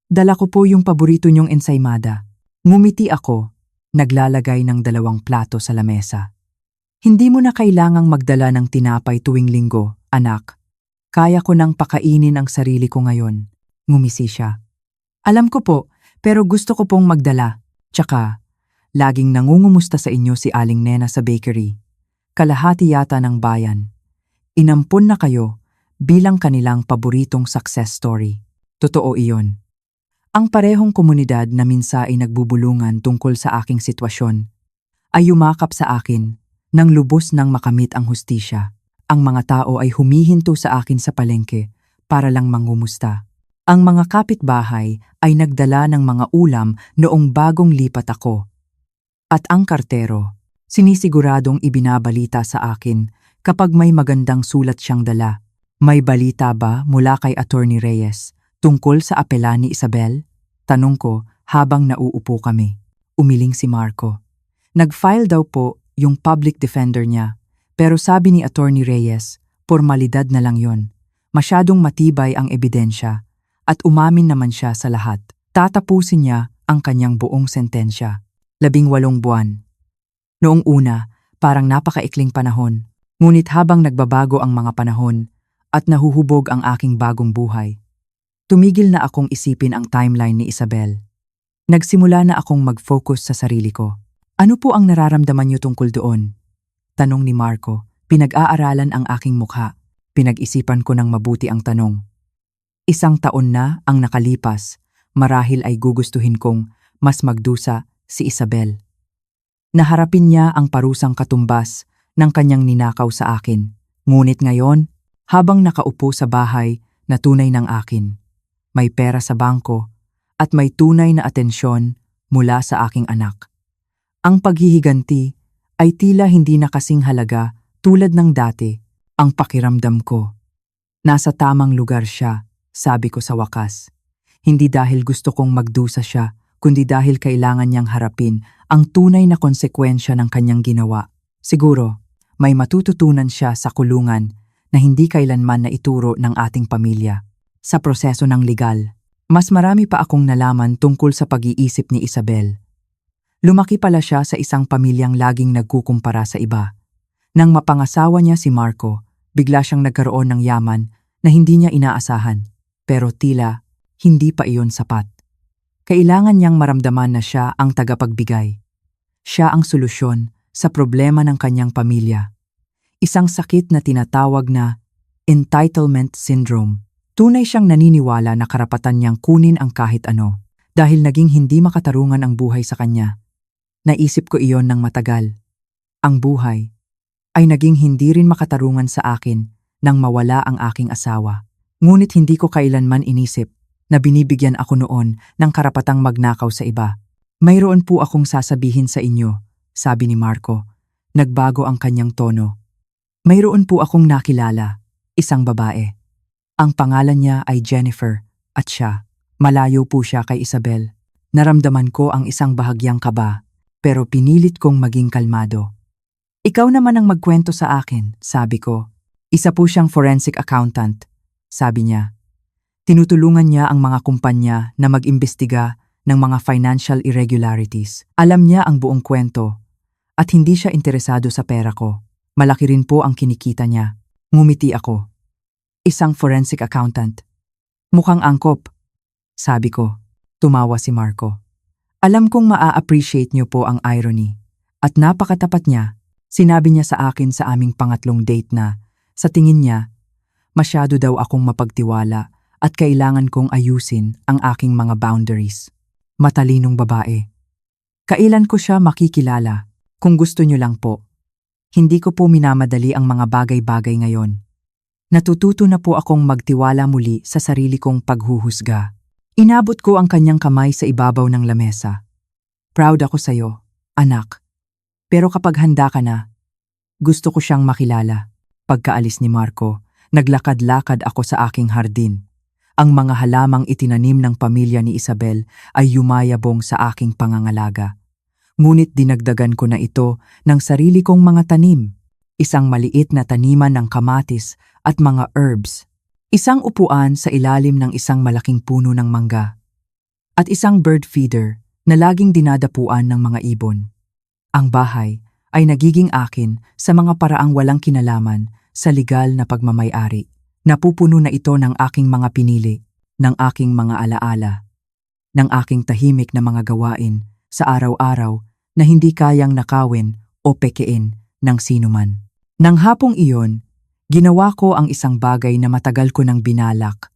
Dala ko po yung paborito niyong ensaymada. Ngumiti ako, naglalagay ng 2 plato sa lamesa. Hindi mo na kailangang magdala ng tinapay tuwing linggo, anak. Kaya ko nang pakainin ang sarili ko ngayon. Ngumisi siya. Alam ko po, pero gusto ko pong magdala. Tsaka, laging nangungumusta sa inyo si Aling Nena sa bakery. Kalahati yata ng bayan. Inampun na kayo bilang kanilang paboritong success story. Totoo iyon. Ang parehong komunidad na minsan ay nagbubulungan tungkol sa aking sitwasyon ay yumakap sa akin nang lubos nang makamit ang hustisya. Ang mga tao ay humihinto sa akin sa palengke para lang mangumusta. Ang mga kapitbahay ay nagdala ng mga ulam noong bagong lipat ako. At ang kartero, sinisiguradong ibinabalita sa akin kapag may magandang sulat siyang dala. May balita ba mula kay Attorney Reyes tungkol sa apela ni Isabel? Tanong ko habang nauupo kami. Umiling si Marco. Nag-file daw po yung public defender niya. Pero sabi ni Attorney Reyes, formalidad na lang yon. Masyadong matibay ang ebidensya at umamin naman siya sa lahat. Tatapusin niya ang kanyang buong sentensya. 18 buwan. Noong una, parang napakaikling panahon. Ngunit habang nagbabago ang mga panahon at nahuhubog ang aking bagong buhay, tumigil na akong isipin ang timeline ni Isabel. Nagsimula na akong mag-focus sa sarili ko. Ano po ang nararamdaman niyo tungkol doon? Tanong ni Marco. Pinag-aaralan ang aking mukha. Pinag-isipan ko ng mabuti ang tanong. 1 taon na ang nakalipas. Marahil ay gugustuhin kong mas magdusa si Isabel. Naharapin niya ang parusang katumbas ng kanyang ninakaw sa akin. Ngunit ngayon, habang nakaupo sa bahay na tunay ng akin, may pera sa bangko at may tunay na atensyon mula sa aking anak. Ang paghihiganti ay tila hindi na kasing halaga tulad ng dati. Ang pakiramdam ko. Nasa tamang lugar siya, sabi ko sa wakas. Hindi dahil gusto kong magdusa siya, kundi dahil kailangan niyang harapin ang tunay na konsekwensya ng kanyang ginawa. Siguro, may matututunan siya sa kulungan na hindi kailanman naituro ng ating pamilya. Sa proseso ng legal, mas marami pa akong nalaman tungkol sa pag-iisip ni Isabel. Lumaki pala siya sa isang pamilyang laging nagkukumpara sa iba. Nang mapangasawa niya si Marco, bigla siyang nagkaroon ng yaman na hindi niya inaasahan. Pero tila, hindi pa iyon sapat. Kailangan niyang maramdaman na siya ang tagapagbigay. Siya ang solusyon sa problema ng kanyang pamilya. Isang sakit na tinatawag na entitlement syndrome. Tunay siyang naniniwala na karapatan niyang kunin ang kahit ano dahil naging hindi makatarungan ang buhay sa kanya. Naisip ko iyon ng matagal. Ang buhay ay naging hindi rin makatarungan sa akin nang mawala ang aking asawa. Ngunit hindi ko kailanman inisip na binibigyan ako noon ng karapatang magnakaw sa iba. Mayroon po akong sasabihin sa inyo, sabi ni Marco. Nagbago ang kanyang tono. Mayroon po akong nakilala, isang babae. Ang pangalan niya ay Jennifer at siya. Malayo po siya kay Isabel. Naramdaman ko ang isang bahagyang kaba, pero pinilit kong maging kalmado. Ikaw naman ang magkwento sa akin, sabi ko. Isa po siyang forensic accountant, sabi niya. Tinutulungan niya ang mga kumpanya na mag-imbestiga ng mga financial irregularities. Alam niya ang buong kwento at hindi siya interesado sa pera ko. Malaki rin po ang kinikita niya. Ngumiti ako. Isang forensic accountant. Mukhang angkop, sabi ko. Tumawa si Marco. Alam kong maa-appreciate niyo po ang irony. At napakatapat niya, sinabi niya sa akin sa aming pangatlong date na, sa tingin niya, masyado daw akong mapagtiwala at kailangan kong ayusin ang aking mga boundaries. Matalinong babae. Kailan ko siya makikilala? Kung gusto niyo lang po. Hindi ko po minamadali ang mga bagay-bagay ngayon. Natututo na po akong magtiwala muli sa sarili kong paghuhusga. Inabot ko ang kanyang kamay sa ibabaw ng lamesa. Proud ako sa'yo, anak. Pero kapag handa ka na, gusto ko siyang makilala. Pagkaalis ni Marco, naglakad-lakad ako sa aking hardin. Ang mga halamang itinanim ng pamilya ni Isabel ay yumayabong sa aking pangangalaga. Ngunit dinagdagan ko na ito ng sarili kong mga tanim. Isang maliit na taniman ng kamatis at mga herbs. Isang upuan sa ilalim ng isang malaking puno ng mangga. At isang bird feeder na laging dinadapuan ng mga ibon. Ang bahay ay nagiging akin sa mga paraang walang kinalaman sa legal na pagmamay-ari. Napupuno na ito ng aking mga pinili, ng aking mga alaala, ng aking tahimik na mga gawain sa araw-araw na hindi kayang nakawin o pekein ng sinuman. Nang hapong iyon, ginawa ko ang isang bagay na matagal ko nang binalak.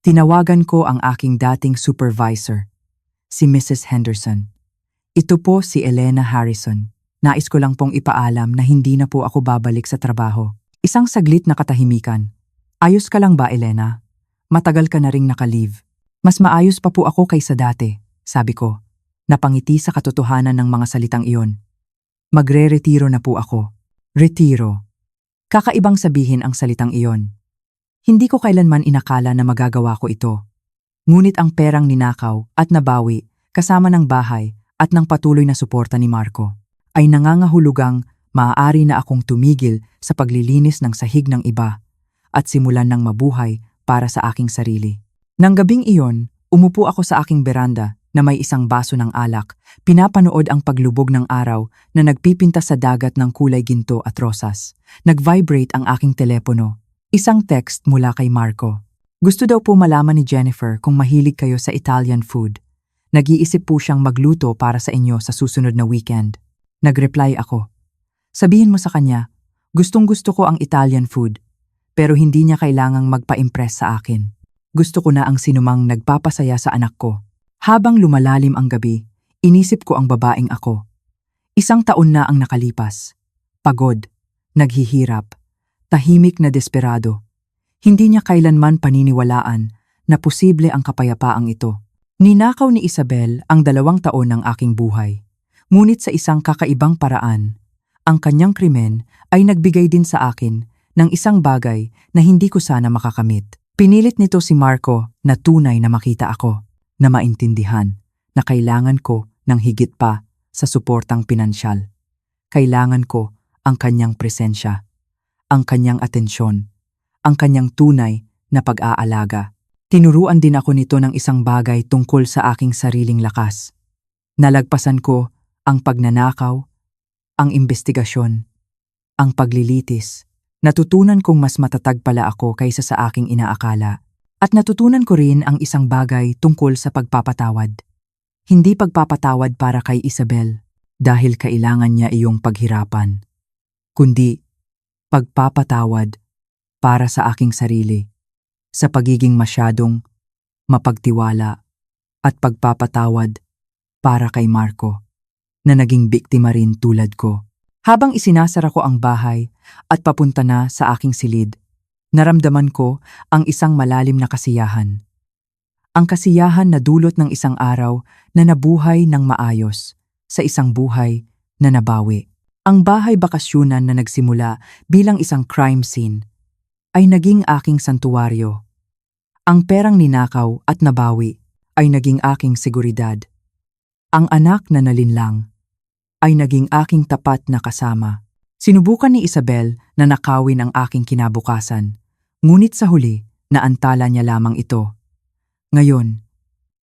Tinawagan ko ang aking dating supervisor, si Mrs. Henderson. Ito po si Elena Harrison. Nais ko lang pong ipaalam na hindi na po ako babalik sa trabaho. Isang saglit na katahimikan. Ayos ka lang ba, Elena? Matagal ka na ring naka-leave. Mas maayos pa po ako kaysa dati, sabi ko. Napangiti sa katotohanan ng mga salitang iyon. Magre-retiro na po ako. Retiro. Kakaibang sabihin ang salitang iyon. Hindi ko kailanman inakala na magagawa ko ito. Ngunit ang perang ninakaw at nabawi, kasama ng bahay at ng patuloy na suporta ni Marco, ay nangangahulugang maaari na akong tumigil sa paglilinis ng sahig ng iba at simulan ng mabuhay para sa aking sarili. Nang gabing iyon, umupo ako sa aking beranda na may isang baso ng alak, pinapanood ang paglubog ng araw na nagpipinta sa dagat ng kulay ginto at rosas. Nag-vibrate ang aking telepono. Isang text mula kay Marco. Gusto daw po malaman ni Jennifer kung mahilig kayo sa Italian food. Nag-iisip po siyang magluto para sa inyo sa susunod na weekend. Nag-reply ako. Sabihin mo sa kanya, gustong-gusto ko ang Italian food. Pero hindi niya kailangang magpa-impress sa akin. Gusto ko na ang sinumang nagpapasaya sa anak ko. Habang lumalalim ang gabi, inisip ko ang babaeng ako. 1 taon na ang nakalipas. Pagod, naghihirap, tahimik na desperado. Hindi niya kailanman paniniwalaan na posible ang kapayapaang ito. Ninakaw ni Isabel ang 2 taon ng aking buhay. Ngunit sa isang kakaibang paraan, ang kanyang krimen ay nagbigay din sa akin ng isang bagay na hindi ko sana makakamit. Pinilit nito si Marco na tunay na makita ako, na maintindihan na kailangan ko ng higit pa sa suportang pinansyal. Kailangan ko ang kanyang presensya, ang kanyang atensyon, ang kanyang tunay na pag-aalaga. Tinuruan din ako nito ng isang bagay tungkol sa aking sariling lakas. Nalagpasan ko ang pagnanakaw, ang imbestigasyon, ang paglilitis. Natutunan kong mas matatag pala ako kaysa sa aking inaakala. At natutunan ko rin ang isang bagay tungkol sa pagpapatawad. Hindi pagpapatawad para kay Isabel dahil kailangan niya iyong paghirapan, kundi pagpapatawad para sa aking sarili, sa pagiging masyadong mapagtiwala at pagpapatawad para kay Marco, na naging biktima rin tulad ko. Habang isinasara ko ang bahay at papunta na sa aking silid, naramdaman ko ang isang malalim na kasiyahan. Ang kasiyahan na dulot ng isang araw na nabuhay ng maayos sa isang buhay na nabawi. Ang bahay bakasyunan na nagsimula bilang isang crime scene ay naging aking santuwaryo. Ang perang ninakaw at nabawi ay naging aking seguridad. Ang anak na nalinlang ay naging aking tapat na kasama. Sinubukan ni Isabel na nakawin ang aking kinabukasan, ngunit sa huli, naantala niya lamang ito. Ngayon,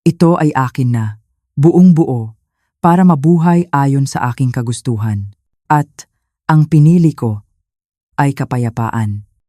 ito ay akin na, buong buo, para mabuhay ayon sa aking kagustuhan. At ang pinili ko ay kapayapaan.